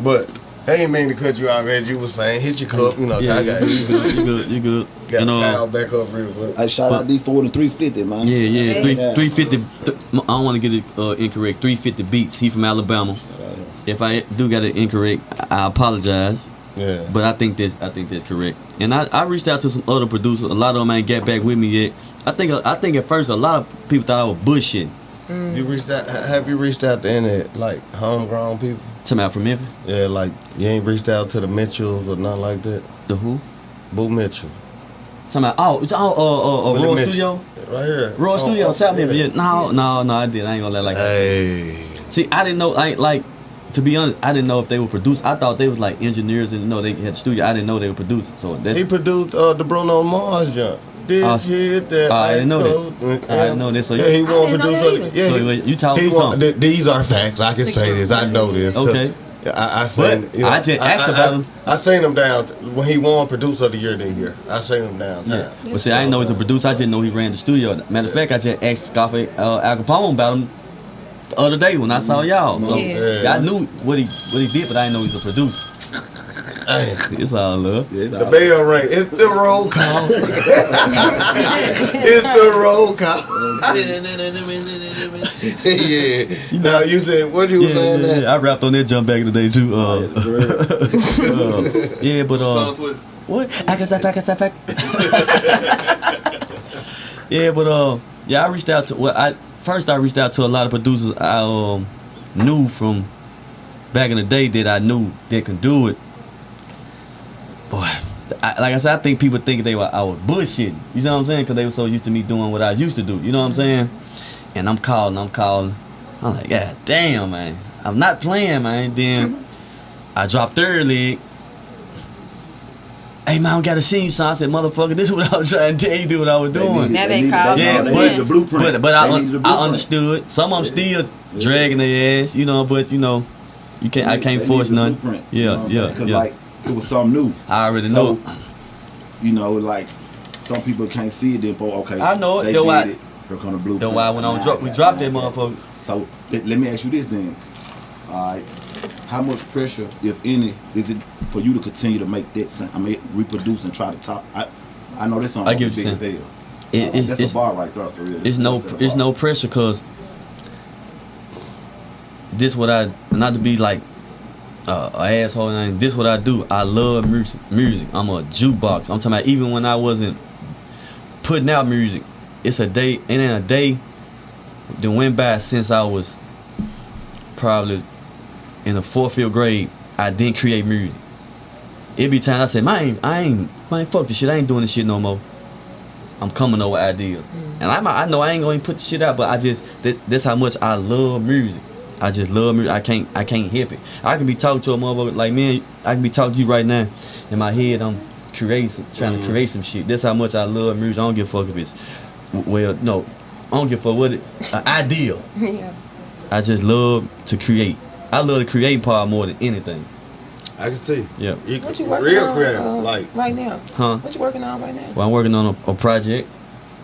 Speaker 4: But I ain't mean to cut you off as you was saying. Hit your cup, I got
Speaker 3: you good.
Speaker 4: Got
Speaker 3: You know,
Speaker 4: the power back up real quick.
Speaker 6: Hey, shout out D4 and 350, man.
Speaker 3: Yeah, 350. I don't want to get it incorrect. 350 beats. He from Alabama. If I do get it incorrect, I apologize.
Speaker 4: Yeah.
Speaker 3: But I think that's correct. And I reached out to some other producers. A lot of them ain't got back with me yet. I think at first a lot of people thought I was bullshitting.
Speaker 4: You reached out? Have you reached out to any like homegrown people?
Speaker 3: Talking about from Memphis?
Speaker 4: Yeah, like you ain't reached out to the Mitchells or nothing like that.
Speaker 3: The who?
Speaker 4: Boo Mitchell.
Speaker 3: Talking about Royal
Speaker 4: Mitchell.
Speaker 3: Studio?
Speaker 4: Right here.
Speaker 3: Royal Studio, South Memphis. Yeah. No, I didn't. I ain't gonna let like that.
Speaker 4: Hey.
Speaker 3: See, I didn't know. To be honest, I didn't know if they were producers. I thought they was like engineers and they had a studio. I didn't know they were producers. So that's
Speaker 4: He produced the Bruno Mars jump. This year that
Speaker 3: I didn't know that. I didn't know that. So
Speaker 4: yeah, he won
Speaker 5: I didn't know that
Speaker 4: producer.
Speaker 5: either.
Speaker 4: Yeah,
Speaker 3: So you taught me
Speaker 4: won.
Speaker 3: something.
Speaker 4: These are facts. I can say this. I know this. 'cause
Speaker 3: Okay.
Speaker 4: I seen.
Speaker 3: But I just asked about him.
Speaker 4: I seen him down when he won producer of the year that year. I seen him downtown.
Speaker 3: Yeah. But see, I didn't know he was a producer. I didn't know he ran the studio. Matter of fact, I just asked Scarface Al Capone about him the other day when I saw y'all. So
Speaker 5: Yeah.
Speaker 3: I knew what he did, but I didn't know he was a producer. It's all love.
Speaker 6: Yeah,
Speaker 4: The bell ring. It's the roll call. It's the roll call. Yeah. Now you said what you was saying? That?
Speaker 3: I rapped on that jump back in the day too. Yeah, but
Speaker 7: Tongue twist.
Speaker 3: what? Yeah, but yeah, I reached out to I reached out to a lot of producers I knew from back in the day that I knew that could do it. Boy, like I said, I think people think I was bullshitting. You know what I'm saying? Because they were so used to me doing what I used to do. You know what I'm saying? And I'm calling. I'm like, God damn, man. I'm not playing, man. Then I dropped third leg. Hey, man, I don't got to see you, son. I said, motherfucker, this is what I was trying to tell you, do what I was doing.
Speaker 5: Now they call
Speaker 3: Yeah,
Speaker 5: them.
Speaker 6: they need the blueprint.
Speaker 3: But I
Speaker 6: They need the blueprint.
Speaker 3: understood. Some of them still dragging their ass, but you can't. I can't
Speaker 6: They
Speaker 3: force
Speaker 6: need the
Speaker 3: nothing.
Speaker 6: blueprint, you know what I'm
Speaker 3: Yeah.
Speaker 6: saying? 'Cause, like, it was something new.
Speaker 3: I already
Speaker 6: So,
Speaker 3: know.
Speaker 6: like, some people can't see it, then, okay.
Speaker 3: I know it.
Speaker 6: They
Speaker 3: That's why-
Speaker 6: did it. They're gonna blueprint.
Speaker 3: That's why when I
Speaker 6: Nah,
Speaker 3: we dropped that motherfucker.
Speaker 6: So let me ask you this then. All right, how much pressure, if any, is it for you to continue to make that sound? I mean, reproduce and try to top. I know this song
Speaker 3: I
Speaker 6: is
Speaker 3: get what
Speaker 6: big
Speaker 3: you're
Speaker 6: as
Speaker 3: saying.
Speaker 6: hell. That's a bar right there for real.
Speaker 3: It's no pressure, cause this what I, not to be like an asshole, and this what I do. I love music. I'm a jukebox. I'm talking about even when I wasn't putting out music. It ain't a day that went by since I was probably in the 4th, 5th grade. I didn't create music. It be times I say, man, fuck this shit. I ain't doing this shit no more. I'm coming up with ideas, and I know I ain't gonna put the shit out, but that's how much I love music. I just love music. I can't help it. I can be talking to a motherfucker like, man, I can be talking to you right now. In my head, I'm trying to create some shit. That's how much I love music. I don't give a fuck if it's no, I don't give a fuck what an idea.
Speaker 5: Yeah.
Speaker 3: I just love to create. I love the creating part more than anything.
Speaker 4: I can see.
Speaker 3: Yeah.
Speaker 5: What you working
Speaker 4: Real
Speaker 5: on
Speaker 4: creative, like
Speaker 5: right now?
Speaker 3: Huh?
Speaker 5: What you working on right now?
Speaker 3: Well, I'm working on a project.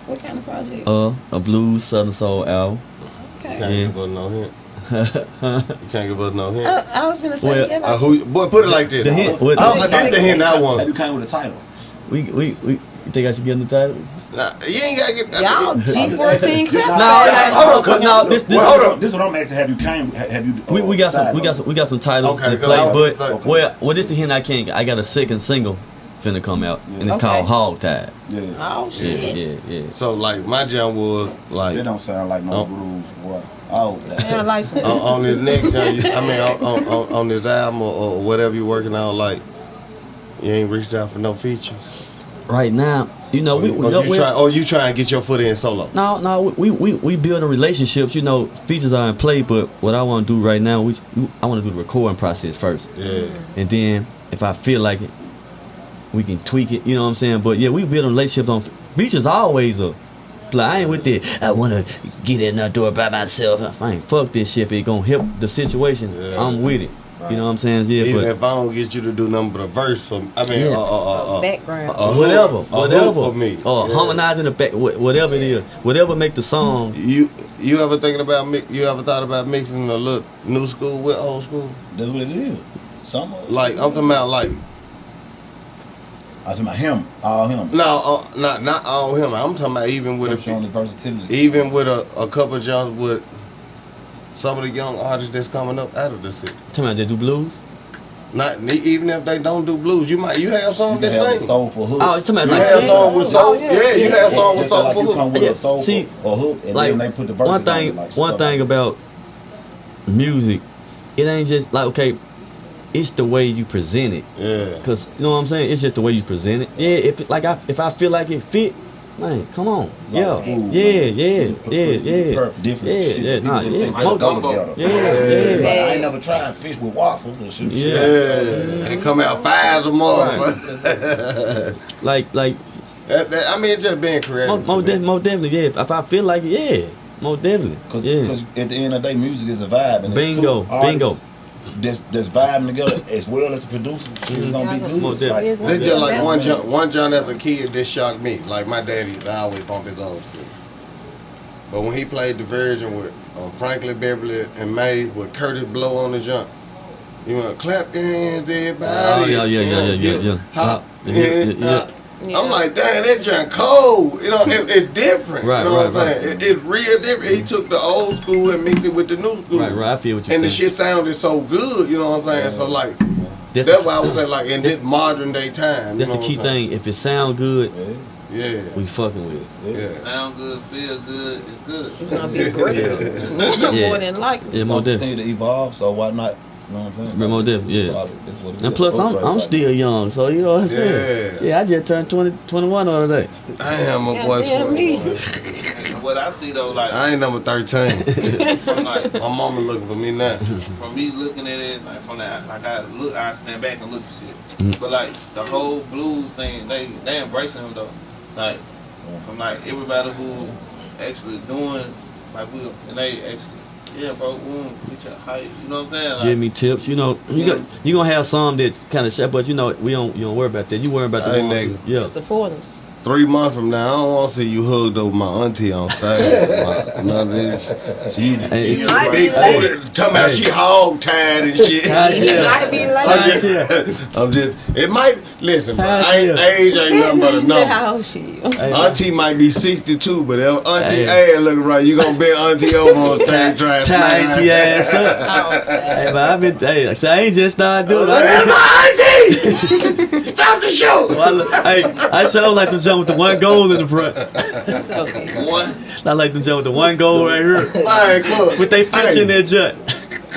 Speaker 5: What kind of project?
Speaker 3: A blues southern soul album.
Speaker 5: Okay.
Speaker 4: can't
Speaker 3: Yeah.
Speaker 4: give us no hint. You can't give us no hint.
Speaker 5: I was gonna say,
Speaker 3: Well,
Speaker 5: yeah, like,
Speaker 4: Boy, put it like this.
Speaker 3: The hint. What,
Speaker 4: I the hint I
Speaker 6: Have
Speaker 4: want.
Speaker 6: you came with a title?
Speaker 3: we you think I should get in the title?
Speaker 4: Nah, you ain't gotta get.
Speaker 5: y'all G14 class.
Speaker 3: No, this
Speaker 4: Well, hold on.
Speaker 6: This is what I'm asking. Have you?
Speaker 3: we got some titles
Speaker 4: Okay,
Speaker 3: to
Speaker 4: 'cause
Speaker 3: play,
Speaker 4: I was
Speaker 3: but
Speaker 4: gonna
Speaker 3: well, this the hint I can't. I got a second single finna come out, and it's
Speaker 5: Okay.
Speaker 3: called Hog Tide.
Speaker 6: Yeah.
Speaker 5: Oh shit.
Speaker 3: Yeah.
Speaker 4: So like my jam was like
Speaker 6: That don't sound like no rules, boy. Oh,
Speaker 5: Sound like some.
Speaker 4: on this next jam. On this album or whatever you're working on. Like you ain't reached out for no features.
Speaker 3: Right now, we
Speaker 4: you try and get your foot in solo.
Speaker 3: No, we building relationships. Features are in play, but what I want to do right now, I want to do the recording process first.
Speaker 4: Yeah.
Speaker 3: And then if I feel like it, we can tweak it. You know what I'm saying? But yeah, we building relationships on features. Always a play. I ain't with that. I want to get in that door by myself. I ain't fuck this shit. If it gonna help the situation,
Speaker 4: Yeah.
Speaker 3: I'm with it. You know what I'm saying? Yeah,
Speaker 4: Even
Speaker 3: but
Speaker 4: if I don't get you to do nothing but a verse for me, I mean,
Speaker 3: Yeah.
Speaker 5: Background.
Speaker 4: a hook for me.
Speaker 3: Or
Speaker 4: Yeah.
Speaker 3: harmonizing the back, whatever it is, whatever make the song.
Speaker 4: You ever thinking about you ever thought about mixing a little new school with old school?
Speaker 6: That's what it is. Some
Speaker 4: Like I'm talking about like
Speaker 6: I'm talking about him, all him.
Speaker 4: no, not all him. I'm talking about even with
Speaker 6: Showing the versatility.
Speaker 4: even with a couple of jumps with some of the young artists that's coming up out of the city.
Speaker 3: Tell me, they do blues.
Speaker 4: Not even if they don't do blues, you have some
Speaker 6: You
Speaker 4: that
Speaker 6: can have a
Speaker 4: sing.
Speaker 6: soulful hook.
Speaker 3: Oh, you talking about
Speaker 4: You
Speaker 3: like
Speaker 4: have
Speaker 3: sing?
Speaker 4: some with soul. Yeah, you have some with
Speaker 6: Just like
Speaker 4: soulful
Speaker 6: you come
Speaker 4: hook.
Speaker 6: with
Speaker 3: Yeah,
Speaker 6: a soulful
Speaker 3: see,
Speaker 6: or hook, and
Speaker 3: Like
Speaker 6: then they put the verses
Speaker 3: one thing,
Speaker 6: on it, like
Speaker 3: one
Speaker 6: stuff
Speaker 3: thing
Speaker 6: like
Speaker 3: about music, it ain't just like okay, it's the way you present it.
Speaker 4: Yeah.
Speaker 3: Cause you know what I'm saying. It's just the way you present it. Yeah, if I feel like it fit, man, come on. Yeah,
Speaker 6: food,
Speaker 3: yeah.
Speaker 6: different shit
Speaker 3: Yeah,
Speaker 6: that
Speaker 3: nah,
Speaker 6: people
Speaker 3: yeah,
Speaker 6: think
Speaker 3: mo-
Speaker 6: go together.
Speaker 3: yeah.
Speaker 6: Like, I ain't never tried fish with waffles and shit.
Speaker 3: Yeah.
Speaker 4: Yeah, and come out fives or more.
Speaker 3: Like,
Speaker 4: I mean, it's just being creative.
Speaker 3: more definitely, yeah. If I feel like it, yeah, more definitely,
Speaker 6: Cause,
Speaker 3: yeah.
Speaker 6: 'cause at the end of the day, music is a vibe. And if
Speaker 3: Bingo,
Speaker 6: two artists
Speaker 3: bingo.
Speaker 6: That's vibing together as well as the producer. It's gonna be good.
Speaker 3: Most definitely.
Speaker 4: It's just like one John as a kid that shocked me. Like my daddy, I always bumped his old school. But when he played the version with Franklin Beverly and Mays with Curtis Blow on the jump, you know, clap your hands, everybody.
Speaker 3: Oh, yeah.
Speaker 4: Hop,
Speaker 3: Yeah.
Speaker 4: I'm like, dang, that junk cold. You know, it's different.
Speaker 3: Right,
Speaker 4: you know
Speaker 3: right,
Speaker 4: what I'm saying? It's real different. He took the old school and mixed it with the new school.
Speaker 3: Right. I feel what you're
Speaker 4: And the
Speaker 3: saying.
Speaker 4: shit sounded so good, you know what I'm saying? So like,
Speaker 3: That's
Speaker 4: that's why I was saying like in this modern day time.
Speaker 3: That's
Speaker 4: you
Speaker 3: the
Speaker 4: know
Speaker 3: key
Speaker 4: what I'm saying?
Speaker 3: thing. If it sound good,
Speaker 4: Yeah.
Speaker 3: we fucking with it.
Speaker 4: Yeah.
Speaker 7: Sound good, feel good, it's good.
Speaker 5: It's gonna be great.
Speaker 3: Yeah.
Speaker 5: More than likely.
Speaker 3: Yeah, more
Speaker 6: Gonna
Speaker 3: definitely.
Speaker 6: continue to evolve, so why not? You know what I'm saying?
Speaker 3: More definitely, yeah.
Speaker 6: That's what it
Speaker 3: And
Speaker 6: is.
Speaker 3: plus,
Speaker 6: Upgrade
Speaker 3: I'm
Speaker 6: like
Speaker 3: still young, so you know what I'm saying.
Speaker 4: Yeah.
Speaker 3: Yeah, I just turned 21 the other day.
Speaker 4: I am a boy.
Speaker 5: Goddamn me.
Speaker 7: And what I see though, like,
Speaker 4: I ain't number 13.
Speaker 7: from like,
Speaker 4: My mama looking for me now.
Speaker 7: from me looking at it, like from that, like I stand back and look at shit.
Speaker 3: Mm-hmm.
Speaker 7: But like the whole blues scene, they embracing him though. Like from like everybody who actually doing like we and they actually, yeah, bro, we don't get your hype. You know what I'm saying? Like,
Speaker 3: Give me tips. You know, you gonna have some that kind of shit, but you know, you don't worry about that. You worry about the
Speaker 4: Hey,
Speaker 3: ones.
Speaker 4: nigga.
Speaker 3: Yeah.
Speaker 5: Support us.
Speaker 4: 3 months from now, I don't want to see you hugged over my auntie on stage. None of this. She
Speaker 3: Hey,
Speaker 5: You might
Speaker 4: big
Speaker 5: be late.
Speaker 4: booty, talking about she hog tied and shit.
Speaker 5: You might be late.
Speaker 4: I'm just, it might, listen, bro,
Speaker 3: How's
Speaker 4: age ain't nothing but a number.
Speaker 5: How old she is?
Speaker 3: Hey,
Speaker 4: Auntie might be 62, but if Auntie
Speaker 3: Hey.
Speaker 4: ass looking right, you gonna bend Auntie over on stage trying to
Speaker 3: tie your ass up. Hey, but I've been, hey, so I ain't just started doing it.
Speaker 4: That's my auntie! Stop the show!
Speaker 3: Hey, I sure like them jump with the one goal in the front.
Speaker 5: It's okay.
Speaker 7: one,
Speaker 3: I like them jump with the one goal right here.
Speaker 4: Alright, cool.
Speaker 3: With they fish in their jut.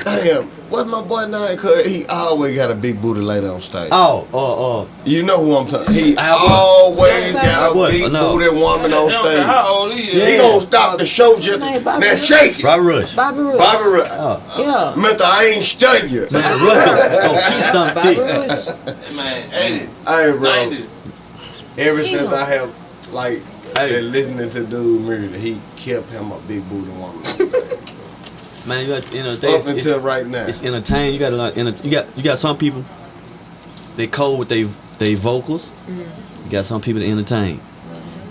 Speaker 4: Damn, what's my boy name? Cause he always got a big booty lady on stage.
Speaker 3: Oh.
Speaker 4: You know who I'm talking. He
Speaker 3: I was.
Speaker 4: always got a
Speaker 3: What?
Speaker 4: big
Speaker 3: No.
Speaker 4: booty woman on
Speaker 7: I don't care
Speaker 4: stage.
Speaker 7: how old he is.
Speaker 3: Yeah.
Speaker 4: He gonna stop the show just
Speaker 5: Hey, Bobby
Speaker 4: now
Speaker 5: Rush.
Speaker 4: shake it.
Speaker 3: Robert Rush.
Speaker 5: Bobby Rush.
Speaker 4: Bobby Rush.
Speaker 3: Oh,
Speaker 5: Yeah.
Speaker 4: Mental, I ain't stunned you.
Speaker 3: man, Rush gonna keep something
Speaker 5: Bobby
Speaker 3: thick.
Speaker 5: Rush.
Speaker 7: Man, 80,
Speaker 4: Hey, bro.
Speaker 7: 90.
Speaker 4: Ever since I have like
Speaker 3: Hey.
Speaker 4: been listening to dude music, he kept him a big booty woman.
Speaker 3: Man, you got, you know,
Speaker 4: Up until right now.
Speaker 3: it's entertaining. You got a lot. You got some people. They cold with they vocals. You got some people that entertain.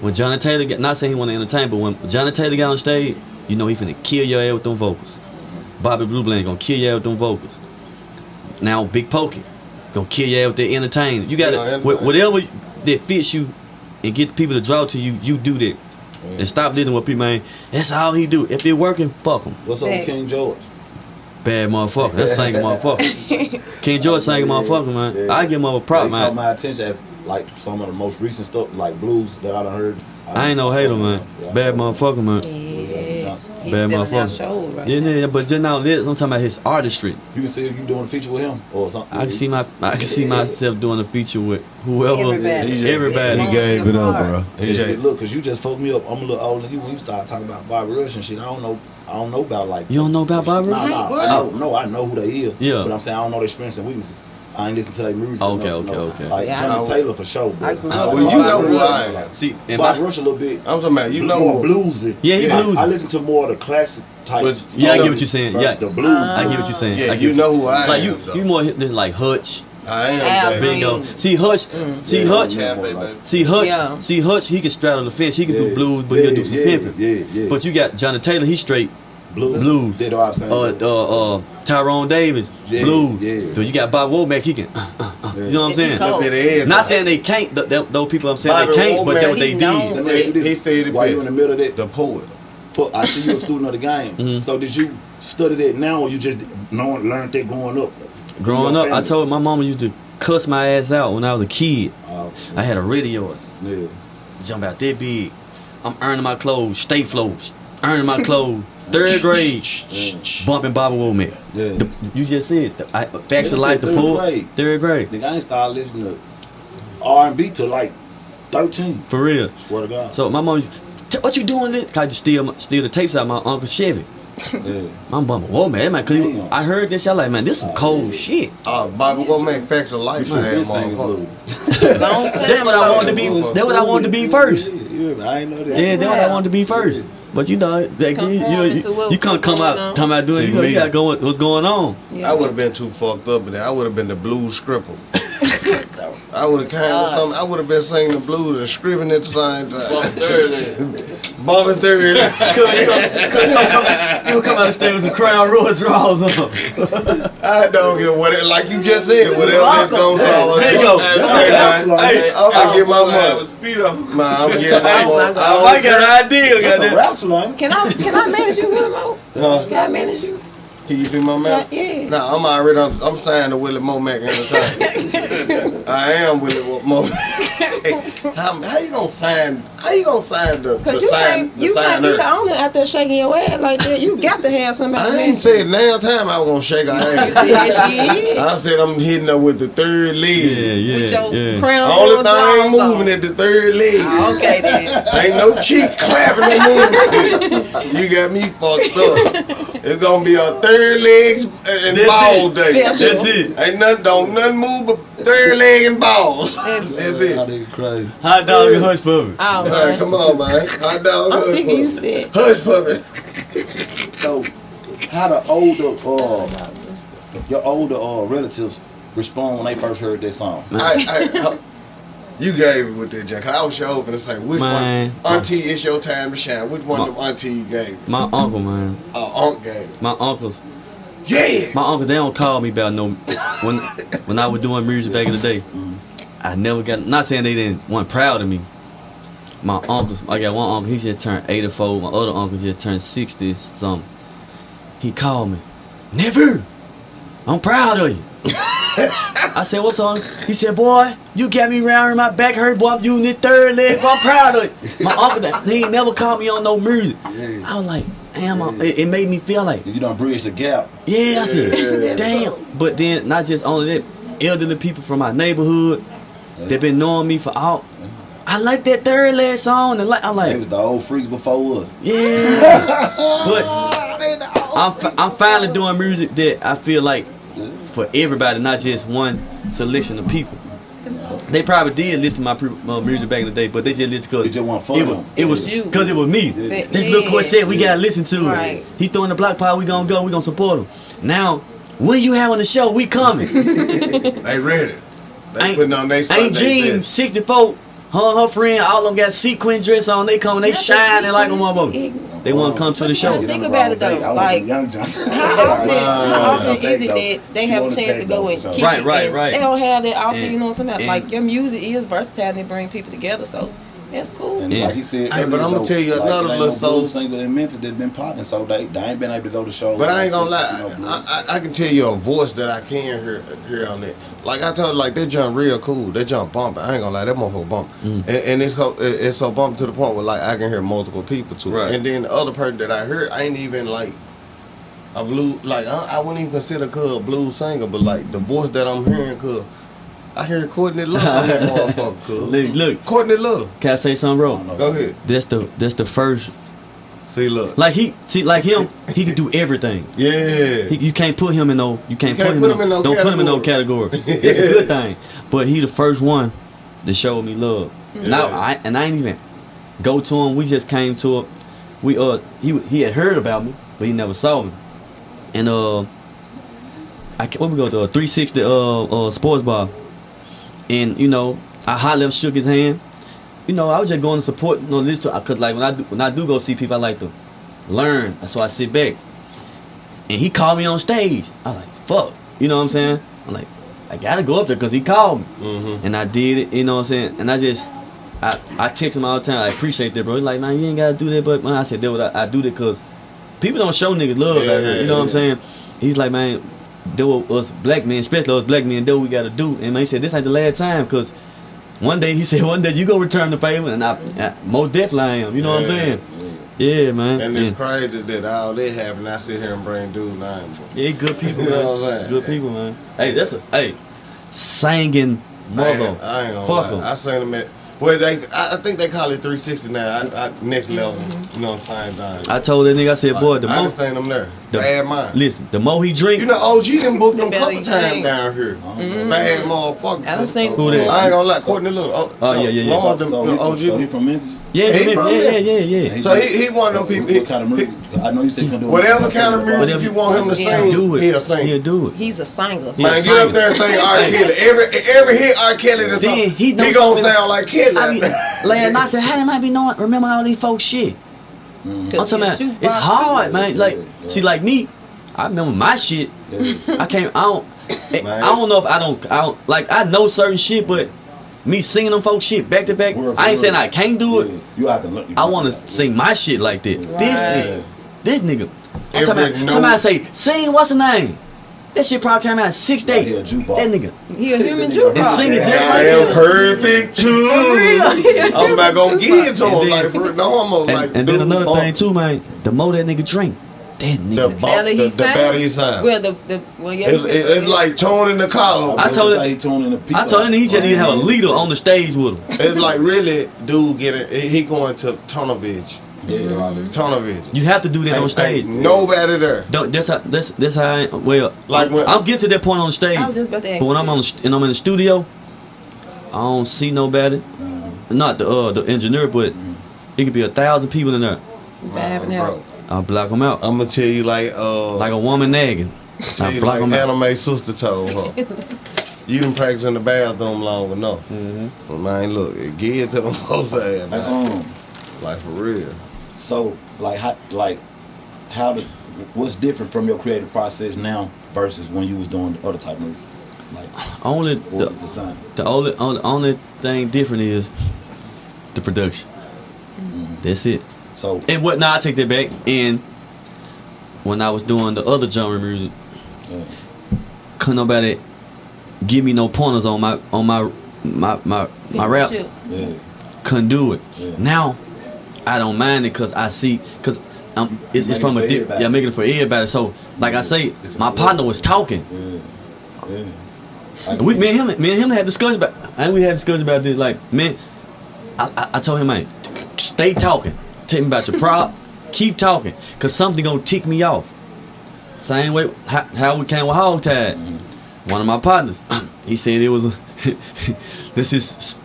Speaker 3: When Johnny Taylor get, not saying he want to entertain, but when Johnny Taylor got on stage, you know he finna kill your ass with them vocals. Bobby Blue Bland gonna kill your ass with them vocals. Now Big Pokey gonna kill your ass with their entertaining. You got
Speaker 4: Yeah,
Speaker 3: to
Speaker 4: entertain.
Speaker 3: whatever that fits you and get the people to draw to you. You do that. And stop listening to what people, man. That's all he do. If it working, fuck him.
Speaker 6: What's up with
Speaker 5: Thanks.
Speaker 6: King George?
Speaker 3: Bad motherfucker. That's a singing motherfucker. King George singing motherfucker, man.
Speaker 6: Yeah.
Speaker 3: I give him a prop,
Speaker 6: He caught
Speaker 3: man.
Speaker 6: my attention as like some of the most recent stuff, like blues that I done heard.
Speaker 3: I ain't no hater, man.
Speaker 6: Yeah.
Speaker 3: Bad motherfucker, man.
Speaker 5: Yeah. He's
Speaker 3: Bad
Speaker 5: selling out
Speaker 3: motherfucker.
Speaker 5: shows right
Speaker 3: Yeah,
Speaker 5: now.
Speaker 3: yeah, but just now, I'm talking about his artistry.
Speaker 6: You can see if you doing a feature with him or something.
Speaker 3: I can see myself doing a feature with whoever.
Speaker 5: Everybody.
Speaker 3: Everybody.
Speaker 4: He gave it up, bro.
Speaker 6: Yeah, look, cause you just fucked me up. I'm a little older than you when you start talking about Bobby Rush and shit. I don't know about like.
Speaker 3: You don't know about Bobby Rush?
Speaker 6: Nah, I know who they is.
Speaker 3: Yeah.
Speaker 6: But I'm saying I don't know their strengths and weaknesses. I ain't listen to their music.
Speaker 3: Okay,
Speaker 6: enough to know.
Speaker 3: okay.
Speaker 6: Like
Speaker 5: Yeah,
Speaker 6: Johnny Taylor for sure.
Speaker 5: I
Speaker 6: But
Speaker 5: grew up
Speaker 2: Well, you know who I am.
Speaker 3: See, and
Speaker 6: Bob
Speaker 3: my,
Speaker 6: Rush a little bit.
Speaker 2: I'm talking about, you know
Speaker 6: more
Speaker 2: who.
Speaker 6: bluesy.
Speaker 3: Yeah, he bluesy.
Speaker 6: I listen to more of the classic type.
Speaker 2: But-
Speaker 3: Yeah, I get what you're saying.
Speaker 6: versus
Speaker 3: Yeah.
Speaker 6: the blues.
Speaker 3: I get what you're saying.
Speaker 2: Yeah,
Speaker 3: I get
Speaker 2: you
Speaker 3: what
Speaker 2: know who I
Speaker 3: like
Speaker 2: am.
Speaker 3: you
Speaker 2: though.
Speaker 3: more hit this like Hutch,
Speaker 2: I am.
Speaker 5: Al
Speaker 2: baby.
Speaker 5: Green.
Speaker 3: bingo. See Hutch, see
Speaker 6: Yeah,
Speaker 3: Hutch,
Speaker 6: yeah.
Speaker 5: Yeah.
Speaker 3: see Hutch. He can straddle the fence. He can do
Speaker 6: Yeah.
Speaker 3: blues, but
Speaker 6: Yeah,
Speaker 3: he'll do some
Speaker 6: yeah,
Speaker 3: pimping.
Speaker 6: yeah.
Speaker 3: But you got Johnny Taylor. He's straight blues.
Speaker 6: That's what I was saying.
Speaker 3: Tyrone Davis,
Speaker 6: Yeah,
Speaker 3: blues.
Speaker 6: yeah.
Speaker 3: So you got Bob Womack. He can. You know what I'm saying?
Speaker 5: Cold.
Speaker 2: Bit of everything.
Speaker 3: Not saying they can't. Those people I'm saying
Speaker 2: Bobby
Speaker 3: they can't, but
Speaker 2: Womack,
Speaker 3: that's what they
Speaker 5: he known.
Speaker 3: did.
Speaker 6: Let me ask you this.
Speaker 2: He said it
Speaker 6: While you
Speaker 2: best.
Speaker 6: in the middle of that,
Speaker 2: The poet.
Speaker 6: I see you a student of the game.
Speaker 3: Mhm.
Speaker 6: So did you study that now, or you just learned that growing up?
Speaker 3: Growing
Speaker 6: Your
Speaker 3: up, I
Speaker 6: family?
Speaker 3: told my mama used to cuss my ass out when I was a kid.
Speaker 6: Oh,
Speaker 3: I had a radio.
Speaker 6: yeah.
Speaker 3: Jump out that big. I'm earning my clothes, state flows, earning my clothes. Third grade, bumping Bobby Womack.
Speaker 6: Yeah.
Speaker 3: You just said Facts of
Speaker 6: Yeah,
Speaker 3: Life, the
Speaker 6: third
Speaker 3: poet.
Speaker 6: grade.
Speaker 3: Third grade,
Speaker 6: Nigga, I ain't started listening to R&B till like 13.
Speaker 3: for real.
Speaker 6: Swear to God.
Speaker 3: So my mom, what you doing? This? Cause you steal the tapes out of my Uncle Chevy.
Speaker 6: Yeah.
Speaker 3: I'm bumping Womack. That man, cause I heard this. I like, man, this some cold shit.
Speaker 2: Bobby gonna make Facts of Life for that
Speaker 6: Been singing
Speaker 2: motherfucker.
Speaker 6: blues.
Speaker 5: Long time
Speaker 3: That's what I
Speaker 5: ago.
Speaker 3: wanted to be. That's what I wanted to be first.
Speaker 6: Yeah, I ain't know that.
Speaker 3: Yeah, that's what I wanted to be first. But you know, like,
Speaker 5: Conforming to what
Speaker 3: you can't come
Speaker 5: going
Speaker 3: out
Speaker 5: on.
Speaker 3: talking about doing.
Speaker 2: See,
Speaker 3: You know,
Speaker 2: me.
Speaker 3: you got going. What's going on?
Speaker 5: Yeah.
Speaker 2: I would have been too fucked up in there. I would have been the blues scribble. I would have came with something. I would have been singing the blues and scribbling at the same time. Bumping third.
Speaker 3: You come out the stage with some Crown Royal draws on.
Speaker 2: I don't get what it, like you just said, whatever it's gonna draw.
Speaker 3: There you go.
Speaker 2: Hey, I'm gonna get my money. Nah, I'm getting my money.
Speaker 3: I got an idea,
Speaker 6: That's a
Speaker 3: goddamn.
Speaker 6: rap slang.
Speaker 5: Can I manage you, Willie Mo?
Speaker 2: Huh?
Speaker 5: Can I manage you?
Speaker 2: Can you be my man?
Speaker 5: Yeah.
Speaker 2: Nah, I'm already I'm signed to Willie Momack Entertainment. I am Willie Momack. How you gonna sign? How you gonna sign the
Speaker 5: Cause you
Speaker 2: sign
Speaker 5: can't be the owner out there shaking your ass like that. You got to have somebody.
Speaker 2: I ain't said damn time I was gonna shake her ass.
Speaker 5: Shit.
Speaker 2: I said I'm hitting her with the third leg.
Speaker 5: With your
Speaker 3: yeah.
Speaker 5: crown
Speaker 2: Only
Speaker 5: royal
Speaker 2: thing
Speaker 5: drawers
Speaker 2: moving
Speaker 5: on.
Speaker 2: at the third leg.
Speaker 5: Okay then.
Speaker 2: Ain't no cheek clapping or moving. You got me fucked up. It's gonna be a third legs and
Speaker 3: That's
Speaker 2: ball
Speaker 3: it.
Speaker 2: day.
Speaker 5: That's
Speaker 3: That's it.
Speaker 2: Ain't nothing move but third leg and balls. That's
Speaker 6: That
Speaker 2: it.
Speaker 6: nigga crazy.
Speaker 3: Hot dog and hush puppy.
Speaker 5: Oh,
Speaker 2: All right,
Speaker 5: man.
Speaker 2: come on, man. Hot dog.
Speaker 5: I'm
Speaker 2: hush
Speaker 5: sick of you
Speaker 2: puppy.
Speaker 5: said.
Speaker 2: Hush puppy.
Speaker 6: So, how the your older relatives respond when they first heard that song?
Speaker 2: You gave it with that, Jack. I was sure hoping to say which
Speaker 3: Man.
Speaker 2: one. Auntie, it's your time to shine. Which one of them auntie you gave?
Speaker 3: My uncle, man.
Speaker 2: Unc gave.
Speaker 3: My uncles.
Speaker 2: Yeah.
Speaker 3: My uncle, they don't call me about no. When I was doing music back in the day, I never got. Not saying they weren't proud of me. My uncles, I got one uncle. He just turned 84. My other uncle just turned 60 something. He called me, never. I'm proud of you. I said, what's on? He said, boy, you got me round and my back hurt, boy. I'm using this third leg, boy. I'm proud of you. My uncle, he ain't never called me on no music.
Speaker 6: Yeah.
Speaker 3: I was like, damn, it made me feel like,
Speaker 6: You done bridge the gap.
Speaker 3: yeah, I said, damn. But then, not just only that, elderly people from my neighborhood, they been knowing me for all. I like that third leg song. And I'm
Speaker 6: They
Speaker 3: like,
Speaker 6: was the old freaks before us.
Speaker 3: yeah. But I'm finally doing music that I feel like for everybody, not just one selection of people. They probably did listen to my music back in the day, but they just listened because
Speaker 6: It just wasn't for them.
Speaker 3: it was
Speaker 5: you.
Speaker 3: because it was me.
Speaker 5: Yeah.
Speaker 3: This little boy said we gotta listen to
Speaker 5: Right.
Speaker 3: it. He throwing the block pile, we gonna go, we gonna support him. Now, when you having the show, we coming.
Speaker 2: They ready. They putting on their Sunday
Speaker 3: Ain't Jean
Speaker 2: best.
Speaker 3: 64. Her friend, all of them got sequin dress on. They coming, they shining like a motherfucker. They want to come to the show.
Speaker 5: Think about it though, like
Speaker 6: Young John.
Speaker 5: how often is it that they have a chance to go and kick
Speaker 3: Right,
Speaker 5: it,
Speaker 3: right,
Speaker 5: and
Speaker 3: right.
Speaker 5: They don't have that often,
Speaker 3: And-
Speaker 5: you know what I'm saying?
Speaker 3: and-
Speaker 5: Like your music is versatile and they bring people together, so that's cool.
Speaker 6: And
Speaker 3: Yeah.
Speaker 6: like he said,
Speaker 2: Hey, but
Speaker 6: earlier,
Speaker 2: I'ma
Speaker 6: though,
Speaker 2: tell you
Speaker 6: like,
Speaker 2: another
Speaker 6: it ain't
Speaker 2: little
Speaker 6: no
Speaker 2: soul-
Speaker 6: blues singer in Memphis that's been popping, so they ain't been able to go to shows.
Speaker 2: But I ain't gonna
Speaker 6: like,
Speaker 2: lie,
Speaker 6: you know, blues.
Speaker 2: I can tell you a voice that I can hear on it. Like I told you, like that jump real cool. That jump bumping. I ain't gonna lie, that motherfucker bumping. And it's so bumping to the point where like I can hear multiple people too.
Speaker 3: Right.
Speaker 2: And then the other person that I heard, I ain't even like a blue. Like I wouldn't even consider her a blues singer, but like the voice that I'm hearing, cause I hear Courtney Little on that motherfucker. Cause
Speaker 3: Look,
Speaker 2: Courtney Little.
Speaker 3: can I say something wrong?
Speaker 2: Go ahead.
Speaker 3: That's the first.
Speaker 2: See, look.
Speaker 3: Like him, He can do everything.
Speaker 2: Yeah.
Speaker 3: You can't put him in no. You can't put him in no. Don't
Speaker 2: category.
Speaker 3: put him in no category. It's a good thing. But he the first one that showed me love. Now I ain't even go to him. We just came to him. He had heard about me, but he never saw me. And when we go to a 360 sports bar, and you know I hollered him, shook his hand. You know I was just going to support. You know, listen, cause like when I do go see people, I like to learn. So I sit back. And he called me on stage. I was like, fuck. You know what I'm saying? I'm like, I gotta go up there because he called me.
Speaker 2: Mm-hmm.
Speaker 3: And I did it, you know what I'm saying? And I text him all the time. I appreciate that, bro. He's like, man, you ain't gotta do that. But man, I said, I do that because people don't show niggas love out here. You know what I'm saying? He's like, man, there were us black men, especially us black men, that's what we gotta do. And man, he said, this ain't the last time because one day you gonna return the favor. And I most definitely I am. You know what I'm saying? Yeah, man.
Speaker 2: And it's crazy that all that happened. I sit here and bring dudes nine.
Speaker 3: Yeah, good people,
Speaker 2: You
Speaker 3: man.
Speaker 2: know what I'm saying?
Speaker 3: Good people, man. Hey, singing mother.
Speaker 2: I ain't gonna
Speaker 3: Fuck
Speaker 2: lie.
Speaker 3: 'em.
Speaker 2: I seen them at. Well, I think they call it 360 now. Next level. You know what I'm saying?
Speaker 3: I told that nigga, I said, boy, the
Speaker 2: I
Speaker 3: more
Speaker 2: done seen them there. Bad mind.
Speaker 3: listen, the more he drink,
Speaker 2: You know, OG done booked them
Speaker 5: The
Speaker 2: couple
Speaker 5: belly
Speaker 2: times
Speaker 5: thing.
Speaker 2: down here. Bad motherfucker.
Speaker 5: I done seen
Speaker 3: Who that?
Speaker 2: I ain't gonna lie, Courtney Little.
Speaker 3: Yeah.
Speaker 2: Lord, them
Speaker 6: So
Speaker 2: OG.
Speaker 6: he from Memphis?
Speaker 3: yeah,
Speaker 2: He from
Speaker 3: yeah.
Speaker 2: So he one of them people.
Speaker 6: What kind of music? I know you said he can do
Speaker 2: Whatever kind of music
Speaker 3: Whatever-
Speaker 2: you want him to
Speaker 5: Yeah.
Speaker 2: sing,
Speaker 3: Do it.
Speaker 2: he'll sing.
Speaker 3: He'll do it.
Speaker 5: He's a singer.
Speaker 3: He-
Speaker 2: Man, get up there and sing R. Kelly. Every hit R. Kelly that's
Speaker 3: Then
Speaker 2: on,
Speaker 3: he know
Speaker 2: gonna
Speaker 3: something-
Speaker 2: sound like Kelly.
Speaker 3: I mean, last night I said, how they might be knowing, remember all these folks shit. I'm talking about, it's hard, man. Like, see, like me, I remember my shit. I don't know if I don't, like, I know certain shit, but me singing them folks shit back to back, I ain't saying I can't do it.
Speaker 6: You have to look.
Speaker 3: I want to sing my shit like that. This nigga. I'm
Speaker 2: Every
Speaker 3: talking about,
Speaker 2: note.
Speaker 3: somebody say, sing what's the name? That shit probably came out 6
Speaker 6: Yeah, he
Speaker 3: days.
Speaker 6: a jukebox.
Speaker 3: That nigga.
Speaker 5: He a human
Speaker 3: And
Speaker 5: jukebox.
Speaker 3: sing it just
Speaker 2: I
Speaker 3: like
Speaker 2: am
Speaker 3: that.
Speaker 2: perfect too. I'm not gonna give it to him
Speaker 3: And
Speaker 2: like
Speaker 3: then-
Speaker 2: for real. No homo. Like
Speaker 3: And then
Speaker 2: dude,
Speaker 3: another
Speaker 2: bump.
Speaker 3: thing too, man. The more that nigga drink, that
Speaker 2: The
Speaker 3: nigga.
Speaker 5: Better he
Speaker 2: the better he sound.
Speaker 5: Well, yeah.
Speaker 2: It's like towing in the car.
Speaker 3: I told him-
Speaker 6: he tuning the people.
Speaker 3: I told him he said he'd have a leader on the stage with him.
Speaker 2: It's like really, dude, get it. He going to tunnel vision. Tunnel vision.
Speaker 3: You have to do that on stage.
Speaker 2: Ain't nobody there.
Speaker 3: Don't, that's how well,
Speaker 2: Like when-
Speaker 3: I'm getting to that point on stage.
Speaker 5: I was just about to ask
Speaker 3: But when
Speaker 5: you.
Speaker 3: I'm in the studio, I don't see nobody. Not the engineer, but it could be 1,000 people in there.
Speaker 5: Vibing out.
Speaker 3: I'll block them out.
Speaker 2: I'm gonna tell you like
Speaker 3: Like a woman nagging.
Speaker 2: tell
Speaker 3: I
Speaker 2: you
Speaker 3: block
Speaker 2: like
Speaker 3: them out.
Speaker 2: anime sister told her. You done practice in the bathroom long enough. Well, man, look, get it to them folks ass, man. Like for real.
Speaker 6: So, what's different from your creative process now versus when you was doing the other type movies? Like,
Speaker 3: Only
Speaker 6: what was the same?
Speaker 3: the only thing different is the production. That's it.
Speaker 6: So,
Speaker 3: And what? Now I take that back. And when I was doing the other genre music,
Speaker 6: yeah.
Speaker 3: couldn't nobody give me no pointers on my rap.
Speaker 5: Shit.
Speaker 6: Yeah.
Speaker 3: Couldn't do it.
Speaker 6: Yeah.
Speaker 3: Now I don't mind it because I see it's
Speaker 6: Making
Speaker 3: from
Speaker 6: it
Speaker 3: a
Speaker 6: for everybody.
Speaker 3: yeah, making it for everybody. So like I say,
Speaker 6: It's
Speaker 3: my
Speaker 6: for
Speaker 3: partner was talking.
Speaker 6: Yeah.
Speaker 3: And me and him had discussion about, and we had discussion about this. Like, man, I told him, man, stay talking. Tell me about your prop. Keep talking, cause something gonna tick me off. Same way how we came with Hogtied. One of my partners, he said it was this is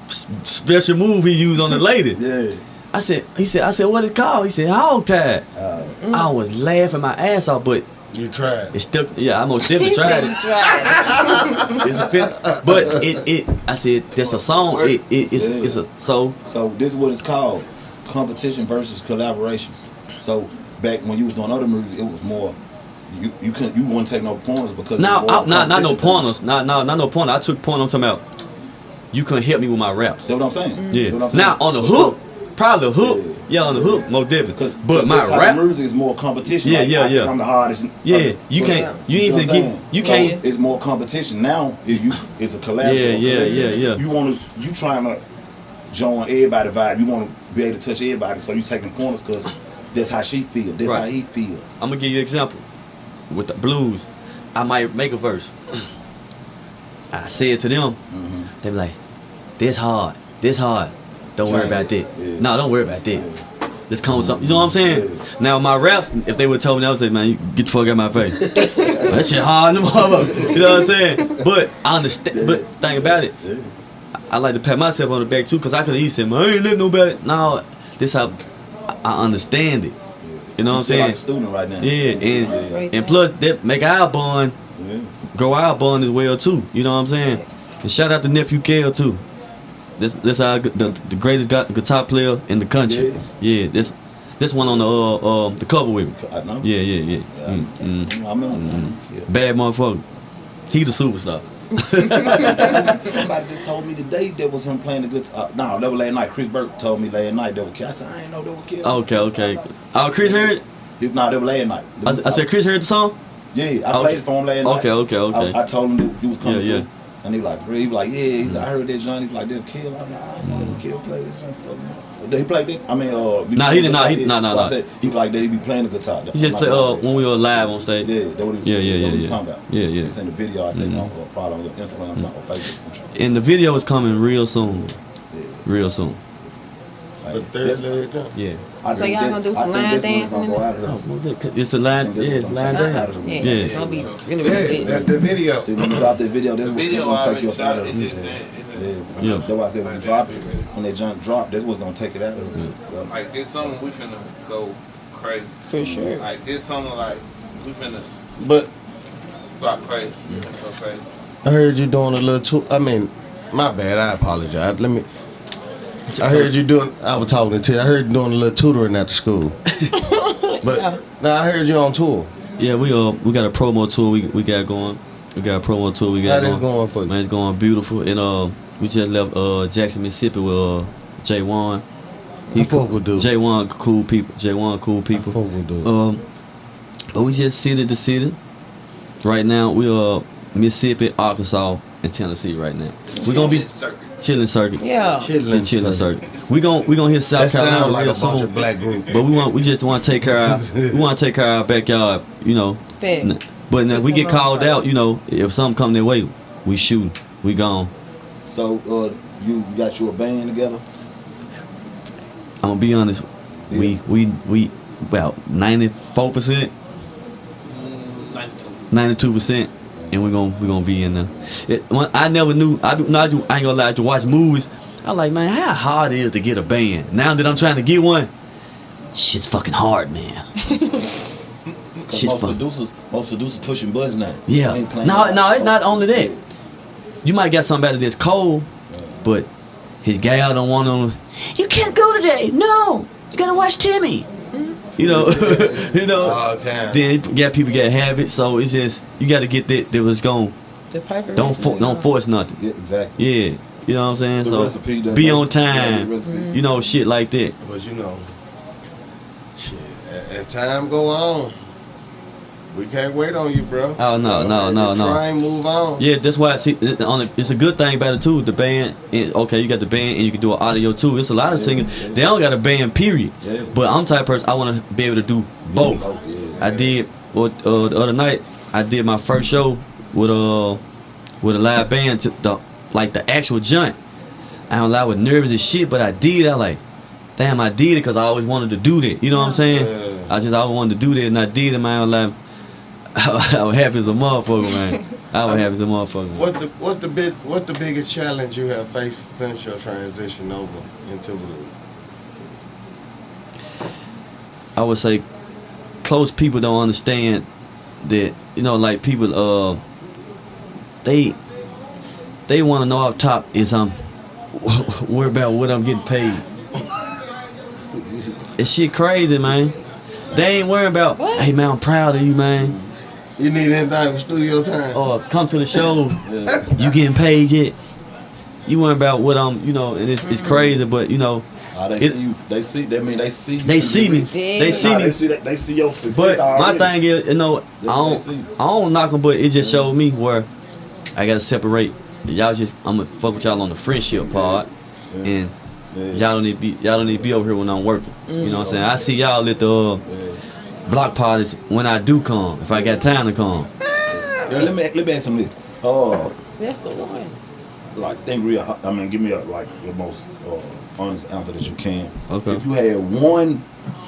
Speaker 3: special move he used on the lady.
Speaker 6: Yeah.
Speaker 3: I said, what it called? He said Hogtied. I was laughing my ass off, but
Speaker 2: You tried.
Speaker 3: it's still, yeah, I most definitely
Speaker 5: He
Speaker 3: tried
Speaker 5: said
Speaker 3: it.
Speaker 5: he tried.
Speaker 3: It's a fit, but I said that's a song. It's a so.
Speaker 6: So this is what it's called: competition versus collaboration. So back when you was doing other music, it was more you wouldn't take no pointers because
Speaker 3: Now,
Speaker 6: it was more
Speaker 3: not no
Speaker 6: competition.
Speaker 3: pointers. Not no pointer. I took point. I'm talking about you couldn't help me with my raps.
Speaker 6: See what I'm saying?
Speaker 3: Yeah.
Speaker 6: See what I'm saying?
Speaker 3: Now on the hook, probably the hook. Yeah, on the hook, most definitely. But my
Speaker 6: that type
Speaker 3: rap,
Speaker 6: of music is more competition.
Speaker 3: Yeah,
Speaker 6: Like,
Speaker 3: yeah,
Speaker 6: I think
Speaker 3: yeah.
Speaker 6: I'm the hardest.
Speaker 3: yeah, you can't. You
Speaker 6: see
Speaker 3: ain't
Speaker 6: what I'm
Speaker 3: finna
Speaker 6: saying?
Speaker 3: get. You
Speaker 6: So
Speaker 3: can't.
Speaker 6: It's more competition now. It's a collaborative.
Speaker 3: Yeah.
Speaker 6: You trying to join everybody vibe. You want to be able to touch everybody. So you taking pointers because that's how she feel. That's
Speaker 3: Right.
Speaker 6: how he feel.
Speaker 3: I'm gonna give you an example. With the blues, I might make a verse. I say it to them. They be like, "This hard. Don't worry
Speaker 6: Change
Speaker 3: about
Speaker 6: it.
Speaker 3: that.
Speaker 6: Yeah.
Speaker 3: No, don't worry about that." Let's come with something. You know what I'm saying? Now my raps, if they would tell me that, I would say, man, you get the fuck out of my face. That shit hard in the motherfucker. You know what I'm saying? But I understand. But think about it. I like to pat myself on the back too, cause I could have said, man, I ain't let nobody. No, this how I understand it. You know what I'm saying?
Speaker 6: Like a student right now.
Speaker 3: Yeah, and plus that make our bond grow our bond as well too. You know what I'm saying? And shout out to nephew Kel too. That's our the greatest guitar player in the country. Yeah, this one on the cover with me.
Speaker 6: I know.
Speaker 3: Yeah.
Speaker 6: I remember.
Speaker 3: Bad motherfucker. He the superstar.
Speaker 6: Somebody just told me today there was him playing the guitar. No, that was last night. Chris Burke told me last night that was Kel. I said, I ain't know that was Kel.
Speaker 3: Okay. Oh, Chris heard it?
Speaker 6: No, that was last night.
Speaker 3: I said Chris heard the song?
Speaker 6: Yeah, I played it for him last night.
Speaker 3: Okay.
Speaker 6: I told him that he was coming
Speaker 3: Yeah.
Speaker 6: through. And he was like, yeah. He said, I heard that Johnny. He was like, they'll kill. I'm like, I know Kel played this and stuff. He played that? I mean,
Speaker 3: Nah, he did not. No.
Speaker 6: I said, he was like, he be playing the guitar.
Speaker 3: He just played when we were live on stage.
Speaker 6: Yeah, that's what he was talking about.
Speaker 3: Yeah.
Speaker 6: He sent the video out there, probably on Instagram or Facebook. Some shit.
Speaker 3: And the video is coming real soon. Real soon.
Speaker 2: The third time.
Speaker 3: Yeah.
Speaker 5: So y'all gonna do some line dancing in
Speaker 3: Oh, it's the line. Yeah, it's line dance.
Speaker 5: Yeah,
Speaker 3: Yeah.
Speaker 5: it's gonna be really big.
Speaker 2: The video.
Speaker 6: See, when you drop that video, that's what's
Speaker 7: Video
Speaker 6: gonna take
Speaker 7: already
Speaker 6: you up
Speaker 7: shot.
Speaker 6: out
Speaker 7: It
Speaker 6: of it.
Speaker 7: just
Speaker 3: Yeah.
Speaker 6: That's why I said when you drop it, when that junk drop, that's what's gonna take it out of it. Yeah.
Speaker 7: like this summer we finna go crazy.
Speaker 5: For sure.
Speaker 7: Like this summer, like we finna
Speaker 2: But
Speaker 7: drop crazy. Go crazy.
Speaker 2: I heard you doing a little tour. I mean, my bad. I apologize. I heard you doing. I was talking to you. I heard you doing a little tutoring at the school. But now I heard you on tour.
Speaker 3: Yeah, we got a promo tour we got going. We got a promo tour we got
Speaker 2: How this going for you?
Speaker 3: Man, it's going beautiful. And we just left Jackson, Mississippi with J1.
Speaker 2: He fuck with dude.
Speaker 3: J1 cool people.
Speaker 2: Fuck with dude.
Speaker 3: But we just city to city. Right now we are Mississippi, Arkansas, and Tennessee right now. We're gonna be chilling circuit.
Speaker 5: Yeah.
Speaker 3: Chilling circuit. We gonna hit South
Speaker 2: That sound
Speaker 3: Carolina
Speaker 2: like
Speaker 3: real
Speaker 2: a bunch
Speaker 3: soon.
Speaker 2: of black group.
Speaker 3: But we just want to take care of our backyard, you know.
Speaker 5: Fair.
Speaker 3: But now we get called out, you know. If something come their way, we shooting, we gone.
Speaker 6: So you got you a band together?
Speaker 3: I'm gonna be honest. We about 94%, 92%, and we're gonna be in there. I never knew. I ain't gonna lie. To watch movies, I like, man, how hard it is to get a band. Now that I'm trying to get one, shit's fucking hard, man. Shit's fun.
Speaker 6: Most producers pushing buttons now.
Speaker 3: Yeah. No, it's not only that. You might get somebody that's cold, but his gal don't want him. You can't go today. No, you gotta watch Timmy. You know,
Speaker 2: Okay.
Speaker 3: Then you got people get habits, so it's just you got to get that was going.
Speaker 5: The perfect
Speaker 3: Don't
Speaker 5: recipe.
Speaker 3: force nothing.
Speaker 6: Yeah, exactly.
Speaker 3: Yeah, you know what I'm saying.
Speaker 6: The
Speaker 3: So
Speaker 6: recipe that-
Speaker 3: be on
Speaker 6: Yeah,
Speaker 3: time.
Speaker 6: the recipe.
Speaker 3: You know, shit like that.
Speaker 2: But you know, shit. As time go on, we can't wait on you, bro.
Speaker 3: Oh no.
Speaker 2: Try and move on.
Speaker 3: Yeah, that's why. See, it's a good thing about it too. The band, okay, you got the band, and you can do an audio too. It's a lot of singers. They don't got a band, period.
Speaker 6: Yeah.
Speaker 3: But I'm the type of person I want to be able to do both.
Speaker 6: Yeah.
Speaker 3: I did. Well, the other night I did my first show with a live band. The actual joint. I don't lie, I was nervous as shit, but I did. I like, damn, I did it because I always wanted to do that. You know what I'm saying?
Speaker 2: Yeah.
Speaker 3: I always wanted to do that, and I did it. Man, like, I was happy as a motherfucker, man. I was happy as a motherfucker.
Speaker 2: What's the biggest challenge you have faced since your transition over into blues?
Speaker 3: I would say close people don't understand that, you know, like people they want to know off top is worried about what I'm getting paid. It's shit crazy, man. They ain't worried about, hey man, I'm proud of you, man.
Speaker 2: You need anything for studio time?
Speaker 3: Or come to the show, you getting paid yet? You worried about what I'm, you know, and it's crazy, but you know.
Speaker 6: They see you. They see. They mean they see.
Speaker 3: They see me.
Speaker 5: Yeah.
Speaker 3: They see me.
Speaker 6: They see your success.
Speaker 3: But my
Speaker 6: already.
Speaker 3: thing is, you know, I don't knock them, but it just showed me where I gotta separate. I'm gonna fuck with y'all on the friendship part, and y'all don't need to be over here when I'm working. You know what I'm saying? I see y'all at the block parties when I do come, if I got time to come.
Speaker 6: Let me ask them this.
Speaker 5: That's the one.
Speaker 6: like think real. I mean, give me like your most honest answer that you can.
Speaker 3: Okay.
Speaker 6: If you had one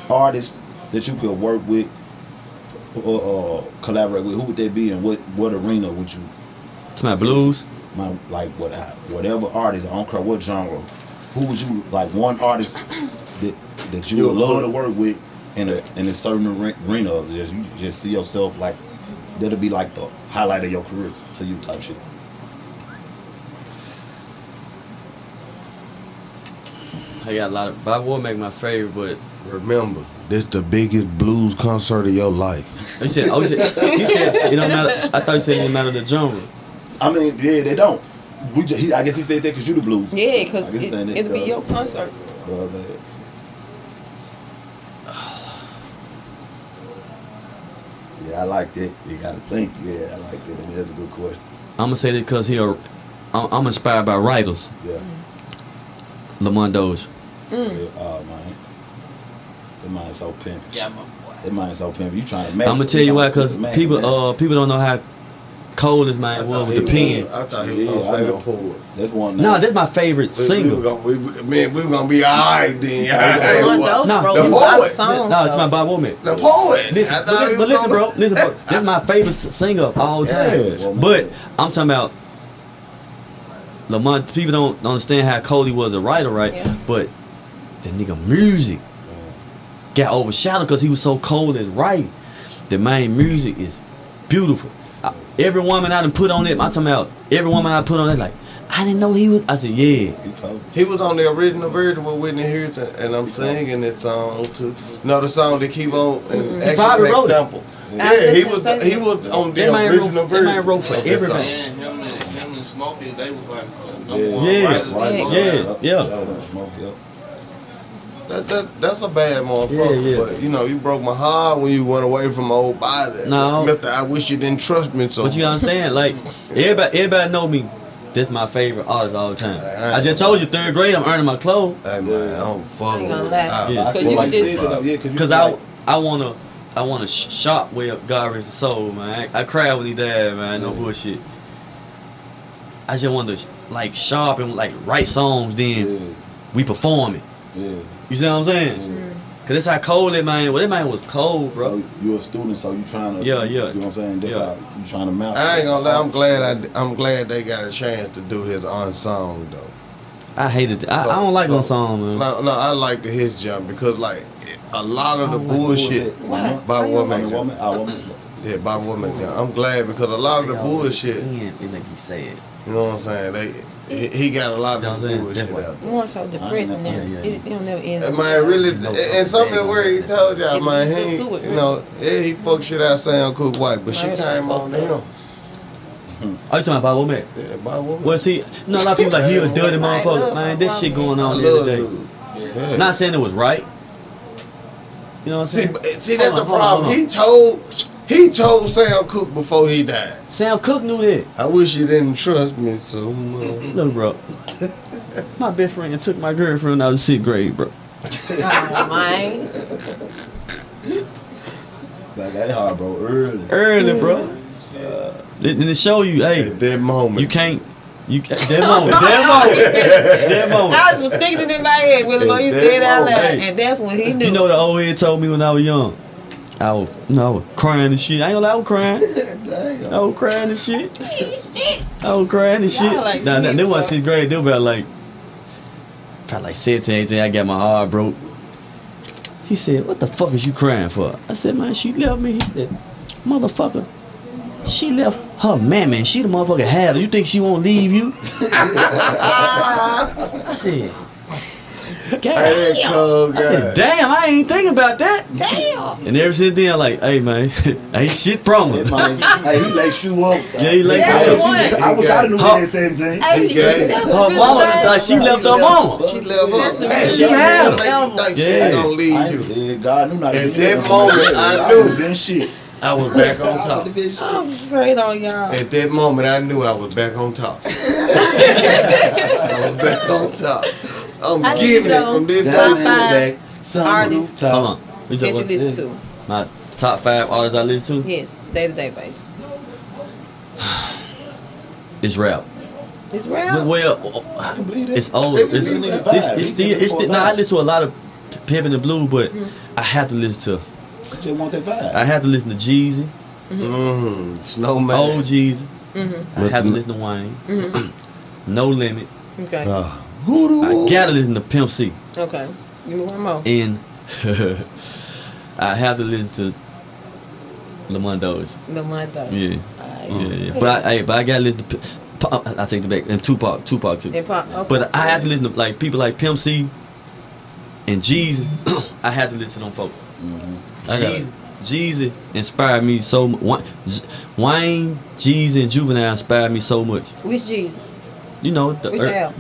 Speaker 6: artist that you could work with or collaborate with, who would that be, and what arena would you?
Speaker 3: It's my blues.
Speaker 6: Like whatever artist, I don't care what genre. Who would you like? One artist that you would love to work with in a certain arena. You just see yourself like that'll be like the highlight of your career to you type shit.
Speaker 3: I got a lot of. Bob Womack my favorite, but
Speaker 2: Remember, this the biggest blues concert of your life.
Speaker 3: he said it don't matter. I thought you said it didn't matter the genre.
Speaker 6: I mean, yeah, they don't. I guess he said that because you the blues.
Speaker 5: Yeah, because
Speaker 6: I guess he's saying that,
Speaker 5: it'll be your concert.
Speaker 6: You know what I'm saying? Yeah, I like that. You gotta think. Yeah, I like that. I mean, that's a good question.
Speaker 3: I'm gonna say that because I'm inspired by writers.
Speaker 6: Yeah.
Speaker 3: Lamont Doge.
Speaker 6: Yeah. Oh man, that mind's so pimpy.
Speaker 7: Yeah, my boy.
Speaker 6: That mind's so pimpy. You trying to make?
Speaker 3: I'm gonna tell you why, because people don't know how cold this man was with the pen.
Speaker 2: I thought he was gonna say the poet.
Speaker 6: That's one.
Speaker 3: No, that's my favorite singer.
Speaker 2: We were gonna be alright then.
Speaker 5: Lamont Doge
Speaker 3: No,
Speaker 5: wrote
Speaker 2: the
Speaker 5: a lot
Speaker 2: poet.
Speaker 5: of songs.
Speaker 3: No, it's my
Speaker 5: though.
Speaker 3: Bob Womack.
Speaker 2: The poet.
Speaker 3: Listen,
Speaker 2: I thought he was
Speaker 3: listen,
Speaker 2: gonna-
Speaker 3: bro. Listen, bro. This is my favorite singer of all time.
Speaker 2: Yeah.
Speaker 3: But I'm talking about Lamont. People don't understand how cold he was a writer, right?
Speaker 5: Yeah.
Speaker 3: But the nigga music got overshadowed because he was so cold at writing. The main music is beautiful. Every woman I done put on it, I'm talking about every woman I put on it, like, I didn't know he was. I said, yeah.
Speaker 2: He was on the original version with Whitney Houston, and I'm singing this song too. No, the song that keep on and
Speaker 3: Bobby
Speaker 2: actually
Speaker 3: wrote it.
Speaker 2: sample.
Speaker 5: I
Speaker 2: Yeah, he
Speaker 5: was
Speaker 2: was
Speaker 5: gonna say
Speaker 2: he was on the
Speaker 3: That man
Speaker 2: original
Speaker 3: wrote- that
Speaker 2: version.
Speaker 3: man wrote for
Speaker 2: of that
Speaker 3: everybody.
Speaker 2: song.
Speaker 7: Man, him and Smokey, they was like number
Speaker 6: Yeah.
Speaker 7: one
Speaker 3: Yeah.
Speaker 7: writers.
Speaker 3: Yeah.
Speaker 2: That's a bad motherfucker.
Speaker 3: Yeah.
Speaker 2: But you broke my heart when you went away from old body.
Speaker 3: No.
Speaker 2: Mister, I wish you didn't trust me so.
Speaker 3: But you understand, like, everybody know me. That's my favorite artist all the time. I just told you, 3rd grade, I'm earning my clothes.
Speaker 2: Hey man, I don't fuck
Speaker 5: I ain't
Speaker 2: with
Speaker 5: gonna
Speaker 2: it.
Speaker 5: lie.
Speaker 3: Yeah.
Speaker 5: Cause you just
Speaker 3: Cause I wanna shop where God rest his soul, man. I cried when he died, man. No bullshit. I just wanted to like shop and like write songs. Then we perform it.
Speaker 6: Yeah.
Speaker 3: You see what I'm saying? Cause that's how cold that man. Well, that man was cold, bro.
Speaker 6: So you're a student, so you trying to.
Speaker 3: Yeah.
Speaker 6: You know what I'm saying? That's
Speaker 3: Yeah.
Speaker 6: how you trying to mount.
Speaker 2: I ain't gonna lie. I'm glad they got a chance to do his unsung though.
Speaker 3: I hated it. I don't like no song, man.
Speaker 2: No, I liked his jump because like a lot of the bullshit
Speaker 5: Why?
Speaker 2: by woman.
Speaker 6: woman.
Speaker 2: Yeah, by woman jump. I'm glad because a lot of the bullshit.
Speaker 3: It like he said.
Speaker 2: You know what I'm saying? He got a lot of the
Speaker 3: Yeah,
Speaker 2: bullshit
Speaker 3: that's
Speaker 2: out there.
Speaker 5: more so depressing than
Speaker 3: Yeah.
Speaker 5: it'll never end.
Speaker 2: And man, really, and something where he told y'all,
Speaker 5: It
Speaker 2: man,
Speaker 5: was
Speaker 2: he,
Speaker 5: to it,
Speaker 2: you know, yeah, he fucked shit out Sam Cooke White, but she
Speaker 5: Man,
Speaker 2: came on to him.
Speaker 3: Are you talking about Womack?
Speaker 2: Yeah, by woman.
Speaker 3: Well, see, no, a lot of people like he a dirty motherfucker. Man, this shit going
Speaker 2: I
Speaker 3: on the other
Speaker 2: love
Speaker 3: day.
Speaker 2: dude. Yeah.
Speaker 3: Not saying it was right. You know what I'm
Speaker 2: See,
Speaker 3: saying?
Speaker 2: see, that's the
Speaker 3: Hold on,
Speaker 2: problem.
Speaker 3: hold on.
Speaker 2: He told Sam Cooke before he died.
Speaker 3: Sam Cooke knew that.
Speaker 2: I wish you didn't trust me so much.
Speaker 3: Look, bro. My best friend took my girlfriend out of 6th grade, bro.
Speaker 5: Oh, man.
Speaker 6: I got it hard, bro. Early.
Speaker 3: Early, bro. And it show you, hey,
Speaker 2: At that moment,
Speaker 3: you can't. That moment.
Speaker 5: I was thinking in my head when you
Speaker 2: That
Speaker 5: said it out loud,
Speaker 3: moment.
Speaker 5: and that's when he knew.
Speaker 3: You know the old head told me when I was young. I was crying and shit. I ain't gonna lie, I was crying. I was crying and shit. I was crying and shit.
Speaker 5: Y'all like
Speaker 3: Nah,
Speaker 5: shit,
Speaker 3: they wasn't
Speaker 5: bro.
Speaker 3: 6th grade. They were about probably like 17, 18. I got my heart broke. He said, "What the fuck is you crying for?" I said, "Man, she left me." He said, "Motherfucker, she left her mammy. She the motherfucker had her. You think she won't leave you?" I said,
Speaker 2: Hey, that cold
Speaker 3: I said,
Speaker 2: guy.
Speaker 3: "Damn, I ain't thinking about that." Damn. And ever since then, I'm like, "Hey, man, ain't shit promised."
Speaker 6: Hey, he laced you up.
Speaker 3: Yeah, he laced
Speaker 5: Yeah,
Speaker 3: me up.
Speaker 5: boy.
Speaker 6: I wish I'd have knew that 17.
Speaker 5: Hey,
Speaker 2: Okay.
Speaker 5: that's
Speaker 3: Her
Speaker 5: what really
Speaker 3: mama,
Speaker 5: bad.
Speaker 3: like she left her mama.
Speaker 2: She left
Speaker 5: That's
Speaker 2: us.
Speaker 5: the
Speaker 2: Man,
Speaker 5: real
Speaker 3: she had
Speaker 2: had
Speaker 3: her.
Speaker 2: Think she
Speaker 3: Yeah.
Speaker 2: ain't gonna leave you.
Speaker 6: Yeah, God knew not.
Speaker 2: At that moment, I knew.
Speaker 6: Been shit.
Speaker 2: I was back on top.
Speaker 5: I'm afraid on y'all.
Speaker 2: At that moment, I knew I was back on top. I was back on top. I'm
Speaker 5: I
Speaker 2: giving
Speaker 5: need
Speaker 2: it
Speaker 5: to
Speaker 2: from this
Speaker 5: top
Speaker 2: day.
Speaker 5: five artists
Speaker 3: Hold on.
Speaker 5: that you listen to.
Speaker 3: My top 5 artists I listen to
Speaker 5: Yes, day-to-day basis.
Speaker 3: is rap.
Speaker 5: It's rap.
Speaker 3: Well,
Speaker 6: I can believe that.
Speaker 3: it's old.
Speaker 6: They can
Speaker 3: It's,
Speaker 6: believe the
Speaker 3: it's,
Speaker 6: vibe.
Speaker 3: it's
Speaker 6: He
Speaker 3: still.
Speaker 6: can
Speaker 3: It's
Speaker 6: for
Speaker 3: still.
Speaker 6: a
Speaker 3: No, I
Speaker 6: vibe.
Speaker 3: listen to a lot of Pimp and the Blue, but I have to listen to.
Speaker 6: Just want that vibe.
Speaker 3: I have to listen to Jeezy,
Speaker 2: Snowman.
Speaker 3: old Jeezy.
Speaker 5: Mm-hmm.
Speaker 3: I have to listen to Wayne. No Limit.
Speaker 5: Okay.
Speaker 3: I gotta listen to Pimp C.
Speaker 5: Okay. Give me one more.
Speaker 3: And I have to listen to Lamont Doge.
Speaker 5: The month though.
Speaker 3: Yeah.
Speaker 5: Alright.
Speaker 3: Yeah. But I gotta listen to. I take it back. And Tupac too.
Speaker 5: And pop, okay.
Speaker 3: But I have to listen to like people like Pimp C and Jeezy. I have to listen to them folks.
Speaker 2: I got it.
Speaker 3: Jeezy inspired me so much. Wayne, Jeezy, and Juvenile inspired me so much.
Speaker 5: Which G's?
Speaker 3: You know
Speaker 5: Which album?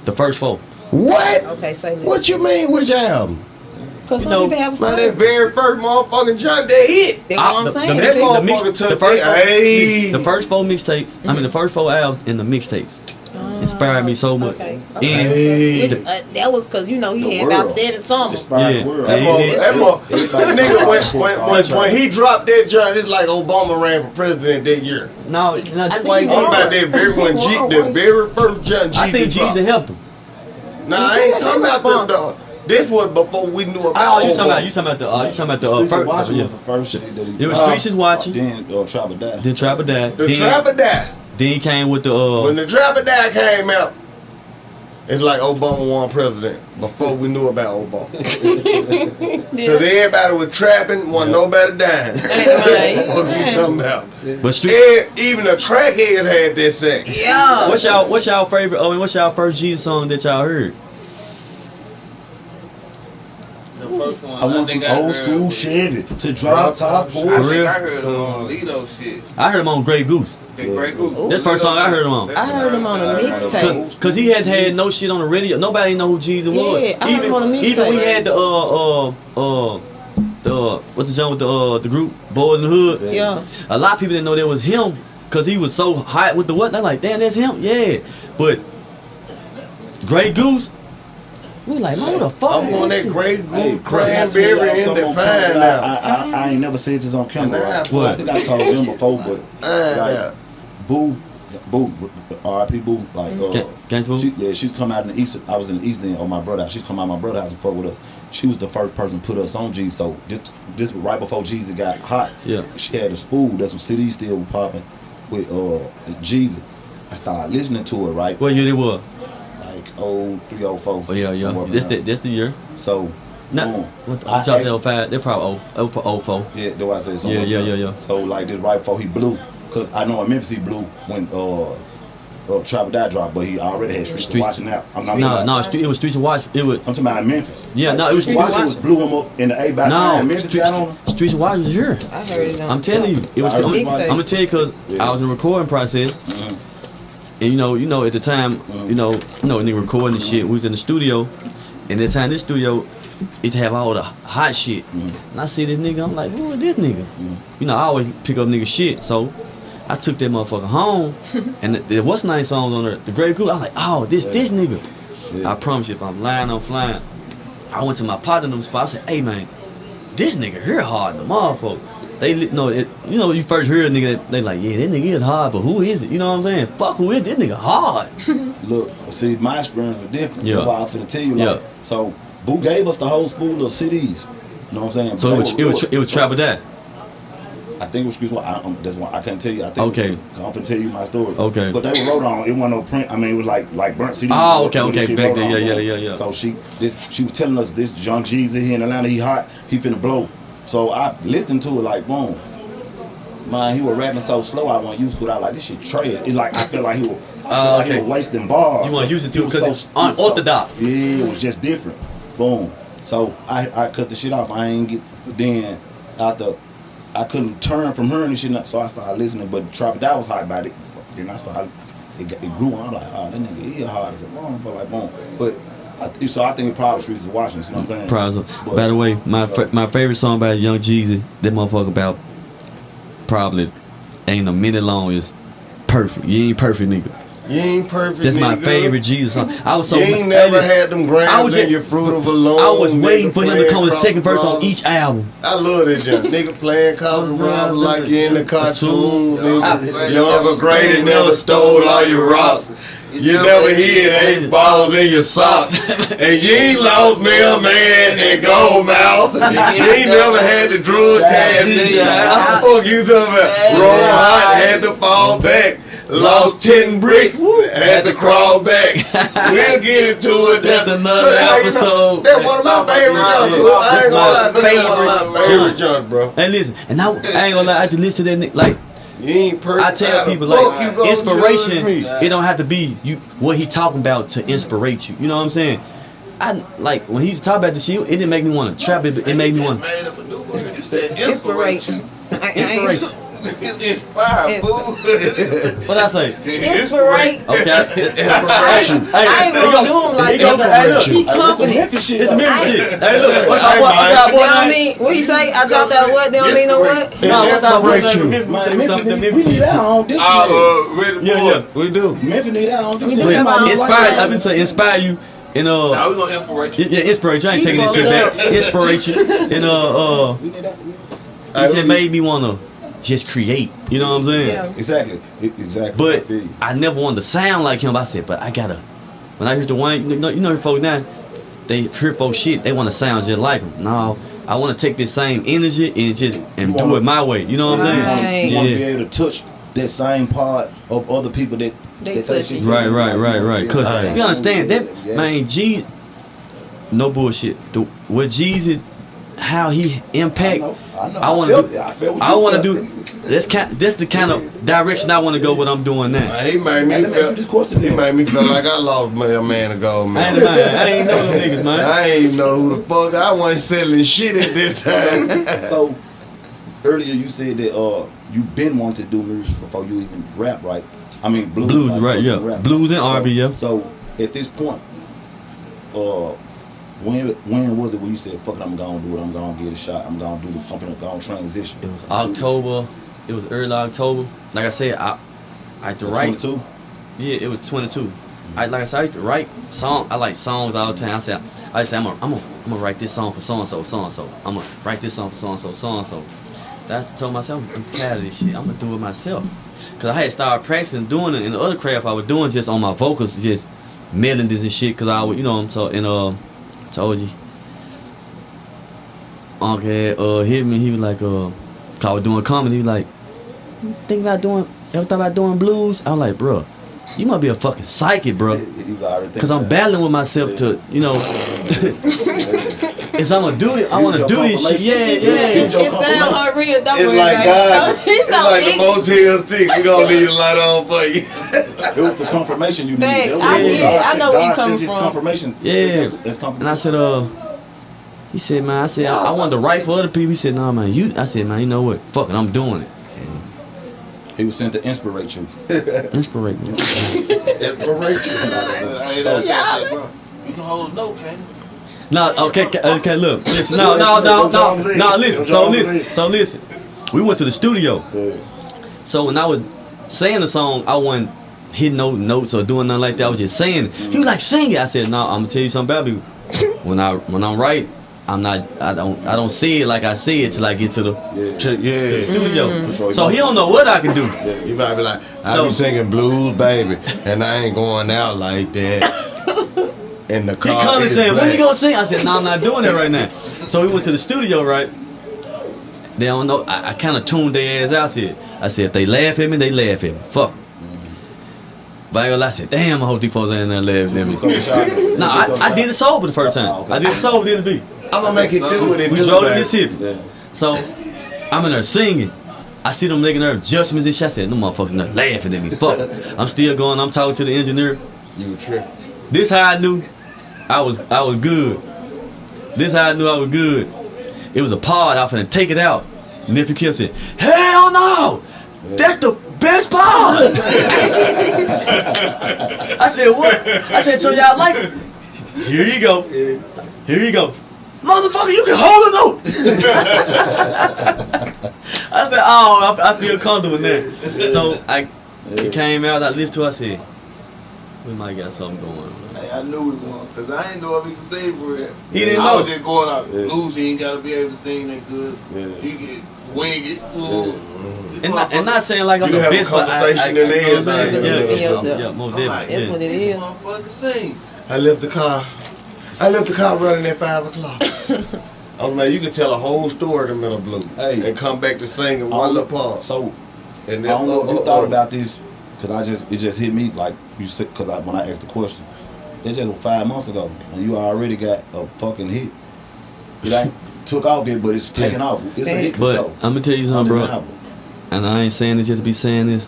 Speaker 3: the first four.
Speaker 2: What?
Speaker 5: Okay, say this.
Speaker 2: What you mean? Which album?
Speaker 5: Because
Speaker 3: You
Speaker 5: some
Speaker 3: know,
Speaker 5: people have
Speaker 2: Man,
Speaker 5: fun.
Speaker 2: that very first motherfucking junk that hit.
Speaker 5: That's what I'm saying.
Speaker 2: That
Speaker 5: See?
Speaker 2: motherfucker took
Speaker 3: the first
Speaker 2: it.
Speaker 3: four,
Speaker 2: Hey.
Speaker 3: the first four mixtapes. I mean, the first four albums and the mixtapes inspired me so much.
Speaker 5: Okay.
Speaker 3: And
Speaker 2: Hey.
Speaker 5: Which, that was because, you know, he
Speaker 6: The
Speaker 5: had about
Speaker 6: world.
Speaker 5: 7 songs.
Speaker 6: Inspired
Speaker 3: Yeah.
Speaker 6: the world.
Speaker 2: That nigga, when he dropped that joint, it's like Obama ran for president that year.
Speaker 3: no,
Speaker 5: think
Speaker 3: that's
Speaker 5: he
Speaker 3: why.
Speaker 5: won.
Speaker 2: I'm about that very when the very first junk
Speaker 3: I think
Speaker 2: Jeezy dropped.
Speaker 3: Jeezy helped him.
Speaker 2: Nah, I ain't talking about the. This was before we knew about
Speaker 3: Oh, you talking
Speaker 2: Obama.
Speaker 3: about the
Speaker 6: Streets
Speaker 3: first?
Speaker 6: Watching
Speaker 3: Yeah.
Speaker 6: was the first shit that he
Speaker 3: It was Streets is Watching.
Speaker 6: Then Trapper died.
Speaker 3: Then Trapper died.
Speaker 2: The
Speaker 3: then,
Speaker 2: Trapper died.
Speaker 3: Then he came with the
Speaker 2: When the Trapper died came out, it's like Obama won president before we knew about Obama. Because everybody was trapping, wasn't nobody dying.
Speaker 5: Right.
Speaker 2: What you talking about?
Speaker 3: but Street.
Speaker 2: Even the crackheads had that sex.
Speaker 5: Yeah.
Speaker 3: What's y'all favorite? Oh, and what's y'all first Jesus song that y'all heard?
Speaker 7: The first one,
Speaker 6: I went
Speaker 7: think
Speaker 6: from
Speaker 7: I
Speaker 6: old
Speaker 7: heard
Speaker 6: school
Speaker 7: with-
Speaker 6: Chevy to drop top
Speaker 7: I
Speaker 6: boy.
Speaker 7: think
Speaker 3: real?
Speaker 7: I heard him on Lido shit.
Speaker 3: I heard him on Grey Goose.
Speaker 7: That Grey Goose.
Speaker 3: That's the first song I heard him on.
Speaker 5: I heard him on a mixtape.
Speaker 3: Cause he had no shit on the radio. Nobody know who Jeezy was.
Speaker 5: Yeah, I heard him on a mixtape.
Speaker 3: Even we had the what's the song with the group Boys in the Hood.
Speaker 5: Yeah.
Speaker 3: A lot of people didn't know that was him because he was so hot with the what. They're like, damn, that's him. Yeah, but Grey Goose, we was like, man, what the fuck?
Speaker 2: I'm on
Speaker 3: is
Speaker 2: that
Speaker 3: this?
Speaker 2: Grey
Speaker 6: Hey,
Speaker 2: Goose,
Speaker 6: bro, I tell
Speaker 2: cranberry,
Speaker 6: y'all
Speaker 2: and
Speaker 6: something
Speaker 2: the
Speaker 6: on
Speaker 2: pine
Speaker 6: camera.
Speaker 2: now.
Speaker 6: I ain't never said this on camera. Right?
Speaker 3: What?
Speaker 6: I think I told them before, but
Speaker 2: Yeah.
Speaker 6: Boo, R.I.P. Boo, like
Speaker 3: Gangsta Boo?
Speaker 6: she's come out in the East. I was in the East then, or my brother. She's come out my brother's house and fuck with us. She was the first person to put us on Jeezy. So this was right before Jeezy got hot.
Speaker 3: Yeah.
Speaker 6: She had a spool. That's what CDs still were popping with Jeezy. I started listening to it, right?
Speaker 3: What year it was?
Speaker 6: Like 03, 04.
Speaker 3: Oh yeah. That's the year.
Speaker 6: So
Speaker 3: Nah,
Speaker 6: boom.
Speaker 3: what
Speaker 6: I
Speaker 3: I'm talking
Speaker 6: asked-
Speaker 3: 05. They're probably 04.
Speaker 6: Yeah, that's why I said something.
Speaker 3: Yeah.
Speaker 6: So like this right before he blew, cause I know in Memphis he blew when Trapper Die dropped, but he already had Streets
Speaker 3: Streets-
Speaker 6: watching out. I'm
Speaker 3: It was Streets of Watch. It was
Speaker 6: I'm talking about in Memphis.
Speaker 3: Yeah,
Speaker 6: Like,
Speaker 3: no, it was
Speaker 6: Streets
Speaker 3: Streets of
Speaker 6: Watch blew him up in the A by time. Memphis got on him.
Speaker 3: Streets of Watch was here.
Speaker 5: I heard it on
Speaker 3: I'm telling you, it was.
Speaker 6: I
Speaker 3: I'm,
Speaker 6: heard
Speaker 5: it.
Speaker 3: gonna tell you because I was in the recording process, and you know, at the time, you know, when they recording and shit, we was in the studio, and at the time, this studio, it have all the hot shit, and I see this nigga, I'm like, who is this nigga? You know, I always pick up nigga shit, so I took that motherfucker home, and there was 9 songs on there. The Grey Goose, I was like, oh, this nigga.
Speaker 6: Yeah.
Speaker 3: I promise you, if I'm lying, I'm flying. I went to my partner in them spot. I said, hey man, this nigga here hard in the motherfucker. They know it. You know, you first hear a nigga, they like, yeah, that nigga is hard, but who is it? You know what I'm saying? Fuck, who is this nigga hard?
Speaker 6: Look, see, my experience was different.
Speaker 3: Yeah.
Speaker 6: That's why I finna tell you. Like,
Speaker 3: Yeah.
Speaker 6: So Boo gave us the whole spool of CDs. You know what I'm saying?
Speaker 3: So it was Trapper Die.
Speaker 6: I think it was Streets Watch. That's why I can't tell you. I think
Speaker 3: Okay.
Speaker 6: I'm finna tell you my story.
Speaker 3: Okay.
Speaker 6: But they were wrote on. It wasn't no print. I mean, it was like burnt CDs.
Speaker 3: Oh, okay,
Speaker 6: What
Speaker 3: okay,
Speaker 6: she
Speaker 3: back
Speaker 6: wrote
Speaker 3: there,
Speaker 6: on.
Speaker 3: yeah.
Speaker 6: So she was telling us this Young Jeezy here in Atlanta, he hot, he finna blow. So I listened to it like boom. Man, he was rapping so slow I wasn't used to it. I was like, this shit trash. It's like I felt like he was, he
Speaker 3: okay.
Speaker 6: was wasting bars.
Speaker 3: You wasn't used to it
Speaker 6: was
Speaker 3: 'cause it's
Speaker 6: it was
Speaker 3: unorthodox.
Speaker 6: Yeah, it was just different. Boom. So I cut the shit off. I ain't get then after I couldn't turn from her and shit. So I started listening. But Trapper Die was hot about it. Then I started. It grew on. I'm like, oh, that nigga is hard as a motherfucker. Like boom. But so I think it probably Streets of Washington. You know what I'm saying?
Speaker 3: Prize.
Speaker 6: But-
Speaker 3: By the way, my favorite song by Young Jeezy, that motherfucker about probably ain't a minute long, is perfect. You ain't perfect, nigga.
Speaker 2: You ain't perfect.
Speaker 3: That's my
Speaker 2: nigga.
Speaker 3: favorite Jesus song. I was so.
Speaker 2: You ain't never had them
Speaker 3: I
Speaker 2: grams
Speaker 3: was
Speaker 2: in
Speaker 3: just-
Speaker 2: your fruit of alone.
Speaker 3: I was waiting for him to come with the
Speaker 2: playing
Speaker 3: second verse on
Speaker 2: Crawford
Speaker 3: each album.
Speaker 2: I love that junk. Nigga playing Crawford Robber like you in the cartoon. Nigga. Younger great and never stole all your rocks. You never hid 8 balls in your socks. And you ain't lost mailman and gold mouth. You ain't never had the drug tag. How the fuck you talking about? Roll hot, had to fall back. Lost 10 bricks, had to crawl back. We'll get into it.
Speaker 3: That's another episode.
Speaker 2: That's one of my favorite jumps, bro. I ain't gonna lie. That's one of my favorite jumps, bro.
Speaker 3: Hey, listen, and I ain't gonna lie. I just listen to that nigga like.
Speaker 2: You ain't perfect.
Speaker 3: I tell
Speaker 2: How the
Speaker 3: people
Speaker 2: fuck you
Speaker 3: like
Speaker 2: gonna
Speaker 3: inspiration.
Speaker 2: judge me?
Speaker 3: It don't have to be you what he talking about to inspirate you. You know what I'm saying? I like when he talk about this shit. It didn't make me want to trap it, but it made me want to
Speaker 7: Made up a new word. You said
Speaker 5: Inspiration.
Speaker 3: inspiration.
Speaker 7: Inspire, fool.
Speaker 3: What I say?
Speaker 5: Inspiration.
Speaker 3: Okay.
Speaker 5: I ain't gonna do him like that, but keep confident.
Speaker 3: It's Memphis shit. Hey, look. What's
Speaker 2: Hey,
Speaker 3: our
Speaker 2: man.
Speaker 3: boy?
Speaker 5: You know what I mean? What he say? I dropped out what? They don't mean no what?
Speaker 3: No, what's our boy?
Speaker 2: Inspiration.
Speaker 8: We need that on this shit.
Speaker 3: Yeah.
Speaker 2: We do.
Speaker 8: Memphis need that on this
Speaker 5: We
Speaker 8: shit.
Speaker 5: do have our own
Speaker 3: Inspire. I've been saying inspire you. And
Speaker 7: Now we gonna inspire you.
Speaker 3: yeah, inspiration. I ain't taking this shit back. Inspiration. And
Speaker 8: We need that.
Speaker 3: it just made me wanna just create. You know what I'm saying?
Speaker 5: Yeah.
Speaker 6: Exactly. Exactly.
Speaker 3: But
Speaker 6: I feel you.
Speaker 3: I never wanted to sound like him. I said, but I gotta. When I hear the Wayne, you know folks now, they hear folks shit. They want to sound just like him. No, I want to take this same energy and do it my way. You know what I'm saying?
Speaker 5: Right.
Speaker 6: You want to be
Speaker 3: Yeah.
Speaker 6: able to touch that same part of other people that
Speaker 5: They
Speaker 6: say
Speaker 5: touch
Speaker 6: shit
Speaker 5: it.
Speaker 6: to
Speaker 3: Right,
Speaker 6: you.
Speaker 3: right. Cause
Speaker 2: Right.
Speaker 3: you understand that
Speaker 6: Yeah.
Speaker 3: man, G, no bullshit. What Jesus, how he impact.
Speaker 6: I know.
Speaker 3: I want
Speaker 6: feel
Speaker 3: to
Speaker 6: it.
Speaker 3: do.
Speaker 6: I feel what
Speaker 3: I
Speaker 6: you
Speaker 3: want to
Speaker 6: feel.
Speaker 3: do. That's the kind of direction I want to go. What I'm doing now.
Speaker 2: He made me
Speaker 6: Hey, let me ask you this
Speaker 2: feel.
Speaker 6: question
Speaker 2: He
Speaker 6: then.
Speaker 2: made me feel like I lost a man ago,
Speaker 3: I
Speaker 2: man.
Speaker 3: ain't know them niggas, man.
Speaker 2: I ain't know who the fuck I wasn't selling shit at this time.
Speaker 6: So earlier you said that you been wanting to do music before you even rap, right? I mean blues.
Speaker 3: Blues,
Speaker 6: like,
Speaker 3: right?
Speaker 6: before
Speaker 3: Yeah,
Speaker 6: you rap.
Speaker 3: blues and R&B. Yeah.
Speaker 6: So at this point, when was it when you said, "Fuck it, I'm gonna do it. I'm gonna get a shot. I'm gonna transition."
Speaker 3: It was October. It was early October. Like I said, I had to write.
Speaker 6: 22.
Speaker 3: Yeah, it was 22. Like I said, I used to write song. I like songs all the time. I said, I'm gonna write this song for so and so. I'm gonna write this song for so and so. I told myself, I'm tired of this shit. I'm gonna do it myself. Cause I had started practicing doing it in the other craft I was doing just on my vocals, just melodies and shit. Cause I was, so told you. Uncle hit me. He was like, cause I was doing comedy. He was like, ever thought about doing blues? I was like, bro, you must be a fucking psychic, bro.
Speaker 6: You was already thinking
Speaker 3: Cause I'm
Speaker 6: that.
Speaker 3: battling with myself to, is I'm gonna do it. I want to do this shit.
Speaker 5: It
Speaker 3: Yeah.
Speaker 5: sounds unreal. Don't
Speaker 2: It's
Speaker 5: worry
Speaker 2: like
Speaker 5: about
Speaker 2: God.
Speaker 5: it. He's
Speaker 2: It's
Speaker 5: so
Speaker 2: like the
Speaker 5: ignorant.
Speaker 2: Motel 6. We gonna leave the light on for you.
Speaker 6: It was the confirmation you
Speaker 5: Facts.
Speaker 6: needed.
Speaker 5: I
Speaker 3: get it.
Speaker 5: I know where you
Speaker 6: God
Speaker 5: coming
Speaker 6: sent his
Speaker 5: from.
Speaker 6: confirmation.
Speaker 3: Yeah.
Speaker 6: That's
Speaker 3: And I said, he said, man, I wanted to write for other people. He said, nah, man, I said, man, you know what? Fuck it, I'm doing it.
Speaker 6: He was sent to inspirate you.
Speaker 3: Inspiration.
Speaker 7: Hey, that's it, bro. You can hold a note, can't you?
Speaker 3: No, okay, look. Listen, no, listen. So listen. We went to the studio. So when I was saying the song, I wasn't hitting no notes or doing nothing like that. I was just saying it. He was like, sing it. I said, no, I'm gonna tell you something about me. When I'm right, I don't see it like I see it till I get to the
Speaker 2: Yeah.
Speaker 3: studio. So he don't know what I can do.
Speaker 2: You might be like, I be singing blues, baby, and I ain't going out like that. In the
Speaker 3: He
Speaker 2: car.
Speaker 3: come and
Speaker 2: it's
Speaker 3: said, when
Speaker 2: black.
Speaker 3: you gonna sing? I said, no, I'm not doing that right now. So we went to the studio, right? They don't know. I kind of tuned their ass out. I said, if they laugh at me, they laugh at me. Fuck. But I ain't gonna lie, I said, damn, I hope these folks ain't there laughing at me. No, I did it sober the first time. I did it sober in the beat.
Speaker 2: I'm gonna make it do what it
Speaker 3: We
Speaker 2: do.
Speaker 3: drove to
Speaker 2: baby.
Speaker 3: Mississippi.
Speaker 6: Yeah.
Speaker 3: So I'm in there singing. I see them making their adjustments and shit. I said, no motherfuckers in there laughing at me. Fuck. I'm still going. I'm talking to the engineer.
Speaker 2: You were tripping.
Speaker 3: This how I knew I was good. This how I knew I was good. It was a pod. I was finna take it out. Nephew Kill said, hell no! That's the best pod! I said, what? I said, so y'all like it? Here you go. Here you go. Motherfucker, you can hold a note! I said, oh, I feel comfortable now. So it came out, I listened to it, I said, We might got something going on.
Speaker 7: Hey, I knew we won, cause I ain't know if he could sing for real.
Speaker 3: He didn't
Speaker 7: I
Speaker 3: know.
Speaker 7: was just going out.
Speaker 4: Yeah.
Speaker 7: Blues, you ain't gotta be able to sing that good.
Speaker 4: Yeah.
Speaker 7: You get wing it. Ooh.
Speaker 3: And not saying like I'm
Speaker 4: You
Speaker 3: the
Speaker 4: have a
Speaker 3: best, but
Speaker 4: conversation in the
Speaker 3: you know what I'm
Speaker 4: end,
Speaker 3: saying?
Speaker 5: yeah.
Speaker 3: Yeah, most
Speaker 7: I'm like,
Speaker 3: definitely.
Speaker 5: That's what
Speaker 3: Yeah.
Speaker 5: it
Speaker 7: this
Speaker 5: is.
Speaker 7: motherfucker sing.
Speaker 2: I left the car running at 5 o'clock. Oh man, you can tell a whole story in the middle of blue,
Speaker 6: Hey.
Speaker 2: and come back to sing in one little part.
Speaker 6: So
Speaker 2: And
Speaker 6: I don't know if you thought about this, cause it just hit me like you said, cause when I asked the question, it just was 5 months ago, and you already got a fucking hit. It ain't took off yet, but it's taking off. It's a hit for
Speaker 3: But
Speaker 6: sure.
Speaker 3: I'm gonna tell you something, bro.
Speaker 6: Undeniable.
Speaker 3: And I ain't saying this just to be saying this.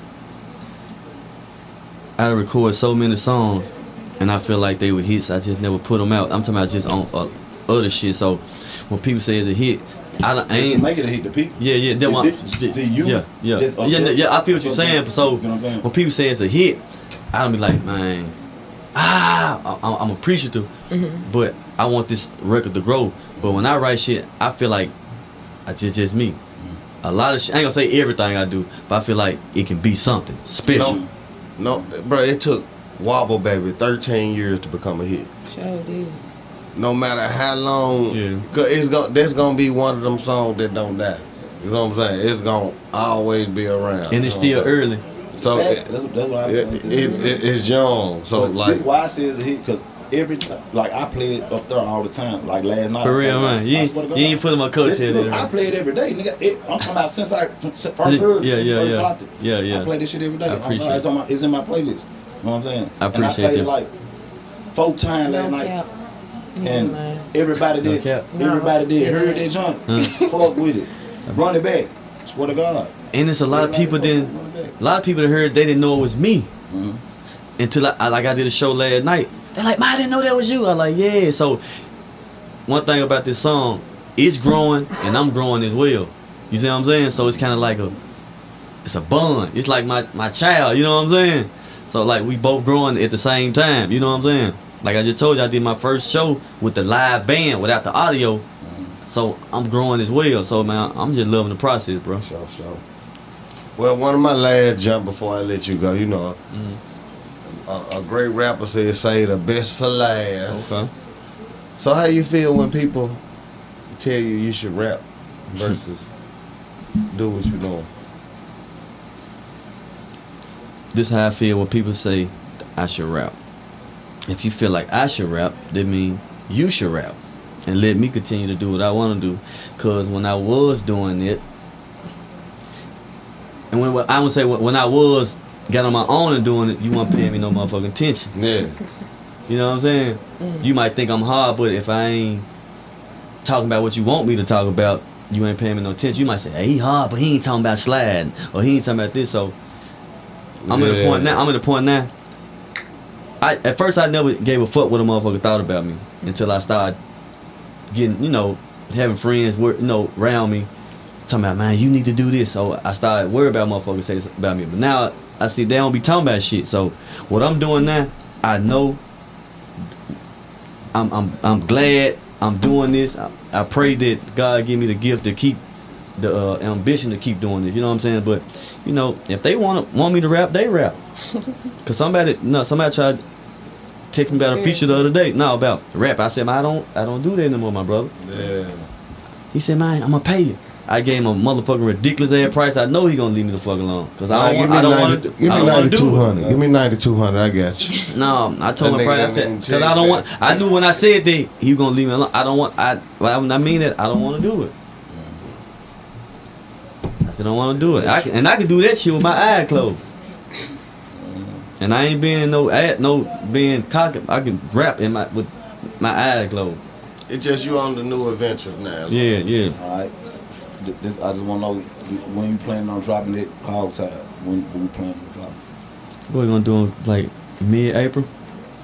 Speaker 3: I record so many songs, and I feel like they were hits. I just never put them out. I'm talking about just on other shit. So when people say it's a hit, I ain't
Speaker 6: make it a hit to people.
Speaker 3: Yeah, that one.
Speaker 6: See you.
Speaker 3: Yeah.
Speaker 6: That's
Speaker 3: I feel what you're saying. So
Speaker 6: You know what I'm saying?
Speaker 3: when people say it's a hit, I don't be like, man, I'm appreciative, but I want this record to grow. But when I write shit, I feel like it's just me. A lot of shit, I ain't gonna say everything I do, but I feel like it can be something special.
Speaker 2: No, bro, it took Wobble Baby 13 years to become a hit.
Speaker 5: Sure did.
Speaker 2: No matter how long,
Speaker 3: Yeah.
Speaker 2: cause that's gonna be one of them songs that don't die. You know what I'm saying? It's gonna always be around.
Speaker 3: And it's still early.
Speaker 2: So
Speaker 6: That's what I was saying.
Speaker 2: it's young. So
Speaker 6: But
Speaker 2: like,
Speaker 6: this why I say it's a hit, because every time, like I play it up there all the time. Like last night.
Speaker 3: For
Speaker 6: I
Speaker 3: real,
Speaker 6: played it.
Speaker 3: man. You
Speaker 6: I swear to God.
Speaker 3: ain't putting my coattail
Speaker 6: Look,
Speaker 3: in
Speaker 6: I
Speaker 3: there.
Speaker 6: play it every day, nigga. I'm talking about since I first heard
Speaker 3: Yeah,
Speaker 6: it,
Speaker 3: yeah,
Speaker 6: first
Speaker 3: yeah.
Speaker 6: dropped it.
Speaker 3: Yeah.
Speaker 6: I play this shit every day.
Speaker 3: I appreciate
Speaker 6: It's in my playlist. You know what I'm saying?
Speaker 3: I appreciate
Speaker 6: and I played
Speaker 3: that.
Speaker 6: it like 4 times last
Speaker 5: No
Speaker 6: night.
Speaker 5: cap.
Speaker 6: And
Speaker 5: man.
Speaker 6: everybody
Speaker 3: No
Speaker 6: did.
Speaker 3: cap.
Speaker 6: Everybody did.
Speaker 5: Yeah.
Speaker 6: Heard that joint. Fuck with it. Run it back. Swear to God.
Speaker 3: And it's a lot of people didn't.
Speaker 6: Run it back.
Speaker 3: A lot of people that heard they didn't know it was me
Speaker 6: Mhm.
Speaker 3: until I did a show last night. They're like, "Man, I didn't know that was you." I'm like, "Yeah." So one thing about this song, it's growing and I'm growing as well. You see what I'm saying? So it's kind of like it's a bond. It's like my child. You know what I'm saying? So like we both growing at the same time. You know what I'm saying? Like I just told you, I did my first show with the live band without the audio. So I'm growing as well. So man, I'm just loving the process, bro.
Speaker 6: Sure.
Speaker 2: well, one of my last jump before I let you go, you know, a great rapper says, "Say the best for last."
Speaker 3: Okay.
Speaker 2: So how you feel when people tell you should rap versus do what you're doing?
Speaker 3: This is how I feel when people say I should rap. If you feel like I should rap, that means you should rap. And let me continue to do what I want to do. Because when I was doing it, and when I would say when I was got on my own and doing it, you weren't paying me no motherfucking attention.
Speaker 2: Yeah.
Speaker 3: You know what I'm saying? You might think I'm hard, but if I ain't talking about what you want me to talk about, you ain't paying me no attention. You might say, "Hey, he hard, but he ain't talking about sliding, or he ain't talking about this." So I'm at the point now. At first I never gave a fuck what a motherfucker thought about me until I started getting, having friends, around me, talking about, "Man, you need to do this." So I started worrying about motherfuckers say about me. But now I see they don't be talking about shit. So what I'm doing now, I know. I'm glad I'm doing this. I pray that God give me the gift to keep the ambition to keep doing this. You know what I'm saying? But if they want me to rap, they rap. Cause somebody tried to text me about a feature the other day. No, about rap. I said, "Man, I don't do that anymore, my brother."
Speaker 2: Yeah.
Speaker 3: He said, "Man, I'm gonna pay you." I gave him a motherfucking ridiculous ass price. I know he gonna leave me the fuck alone. Cause I don't want to.
Speaker 2: Give me 9,200. Give me 9,200. I got you.
Speaker 3: No, I told him
Speaker 2: That
Speaker 3: price. I
Speaker 2: nigga
Speaker 3: said,
Speaker 2: didn't
Speaker 3: cause
Speaker 2: check
Speaker 3: I don't
Speaker 2: that.
Speaker 3: want. I knew when I said that he was gonna leave me alone. I don't want. I mean that I don't want to do it. I said I don't want to do it. I can do that shit with my eyes closed. And I ain't being being cocky. I can rap with my eyes closed.
Speaker 2: It's just you on the new adventures now.
Speaker 3: Yeah.
Speaker 6: All right. This I just want to know when you planning on dropping it. Hog Tide. When you planning on dropping?
Speaker 3: What we gonna do like mid-April?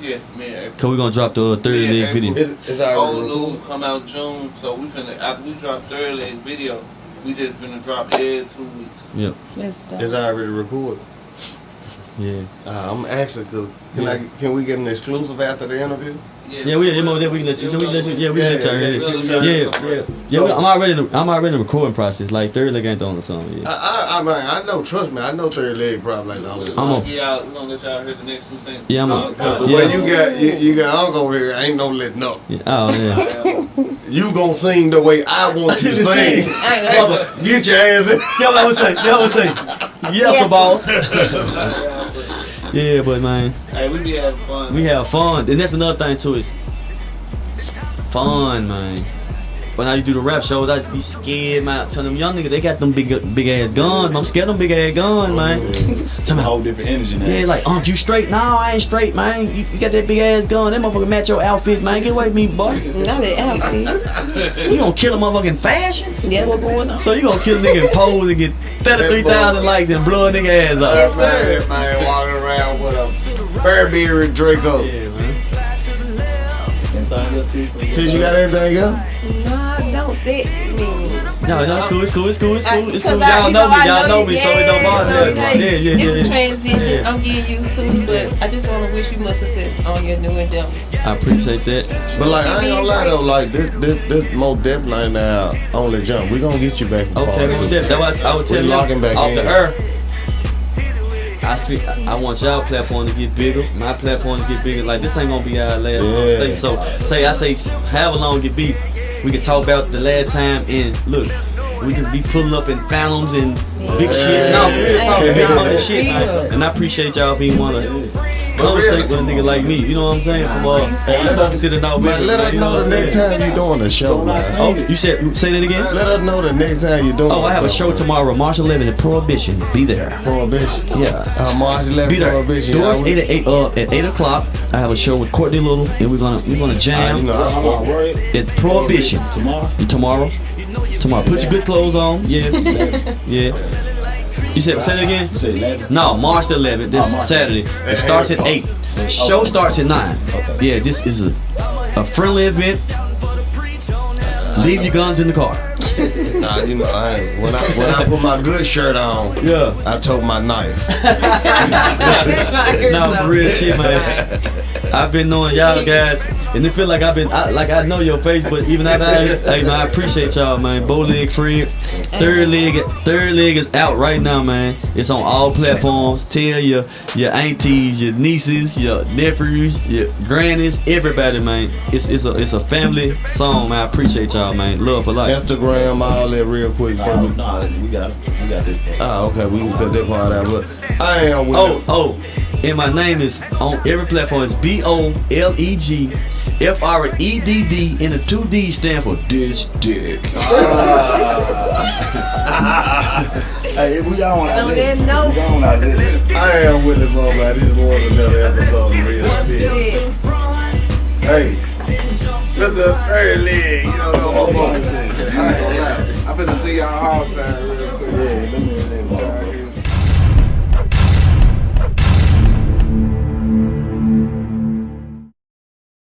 Speaker 7: Yeah, man.
Speaker 3: Cause we gonna drop the third leg video.
Speaker 2: It's
Speaker 7: Old
Speaker 2: already
Speaker 7: news come out June, so we finna after we drop third leg video, we just finna drop every 2 weeks.
Speaker 3: Yep.
Speaker 5: That's dope.
Speaker 2: it's already recorded.
Speaker 3: Yeah.
Speaker 2: I'm asking, cause can we get an exclusive after the interview?
Speaker 3: Yeah, we can let you. Yeah, we can let you.
Speaker 7: Yeah.
Speaker 3: Yeah. I'm already in the recording process. Like third leg ain't on the song yet.
Speaker 2: I I know. Trust me, I know third leg probably like the only.
Speaker 3: I'm a,
Speaker 7: Yeah, we're gonna let y'all hear the next two singles.
Speaker 3: yeah, I'm a,
Speaker 2: The way you got uncle here, ain't no letting up.
Speaker 3: yeah, oh yeah.
Speaker 2: You gonna sing the way I want you to sing. Get your ass in.
Speaker 3: Yo, I would say, yes, boss. Yeah, but man,
Speaker 7: Hey, we be having fun.
Speaker 3: we have fun, and that's another thing too. Is fun, man. When I do the rap shows, I be scared, man. Tell them young niggas they got them big ass guns. I'm scared of them big ass guns, man.
Speaker 6: It's a whole different energy now.
Speaker 3: Yeah, like, you straight? No, I ain't straight, man. You got that big ass gun. That motherfucker match your outfit, man. Get away from me, boy.
Speaker 5: Not that outfit.
Speaker 3: You gonna kill a motherfucker in fashion?
Speaker 5: Yeah, what's going on?
Speaker 3: So you gonna kill a nigga in pose and get 33,000 likes and blow a nigga ass up?
Speaker 2: That man walking around with a Burberry Draco.
Speaker 3: Yeah, man.
Speaker 2: Since you got anything else?
Speaker 5: No, I don't. That
Speaker 3: No, it's cool. It's cool.
Speaker 5: Because
Speaker 3: Y'all know me, so it don't bother me.
Speaker 5: Yeah. It's a
Speaker 3: Yeah.
Speaker 5: transition. I'm getting used to, but I just want to wish you much success on your new endeavors.
Speaker 3: I appreciate that.
Speaker 2: But like, I ain't gonna lie though, like this Mo Def line now, only jump. We gonna get you back.
Speaker 3: Okay, well, that's what I would tell
Speaker 2: We
Speaker 3: you
Speaker 2: locking back
Speaker 3: off
Speaker 2: in.
Speaker 3: the earth. I want y'all platform to get bigger. My platform to get bigger. Like, this ain't gonna be our last thing. So I say however long it be, we can talk about the last time and look, we can be pulling up in phantoms and big shit. No, we're talking big money shit. And I appreciate y'all if you wanna conversate with a nigga like me. You know what I'm saying? From
Speaker 2: let us know the next time you doing a show, man.
Speaker 3: Oh, you say that again?
Speaker 2: Let us know the next time you doing.
Speaker 3: Oh, I have a show tomorrow, March 11th at Prohibition. Be there.
Speaker 2: Prohibition.
Speaker 3: Yeah.
Speaker 2: March 11th.
Speaker 3: Be there.
Speaker 2: Prohibition.
Speaker 3: Doors at 8 o'clock. I have a show with Courtney Little, and we're gonna jam at Prohibition tomorrow. Put your good clothes on. Yeah. You said say that again? No, March the 11th. This Saturday. It starts at 8. Show starts at 9. Yeah, this is a friendly event. Leave your guns in the car.
Speaker 2: Nah, you know, when I put my good shirt on, I took my knife.
Speaker 3: No, for real shit, man. I've been knowing y'all guys, and it feel like I know your face, but even after I appreciate y'all, man. Boleg Fredd, third leg is out right now, man. It's on all platforms. Tell your aunties, your nieces, your nephews, your grannies, everybody, man. It's a family song, man. I appreciate y'all, man. Love for life.
Speaker 2: Instagram, all that real quick.
Speaker 6: No, we got it. We got this.
Speaker 2: Okay, we can cut that part out, but I am with it.
Speaker 3: And my name is on every platform. It's BOLEG FREDD, and the 2D stand for this dick.
Speaker 8: Hey, we on out
Speaker 5: On
Speaker 8: there.
Speaker 5: that note.
Speaker 8: We on out there.
Speaker 2: I am with it, man. This was another episode of Real Spit. Hey, Mr. Third Leg, you know what I'm saying?
Speaker 8: I'm gonna see y'all all the time real quick. Yeah, let me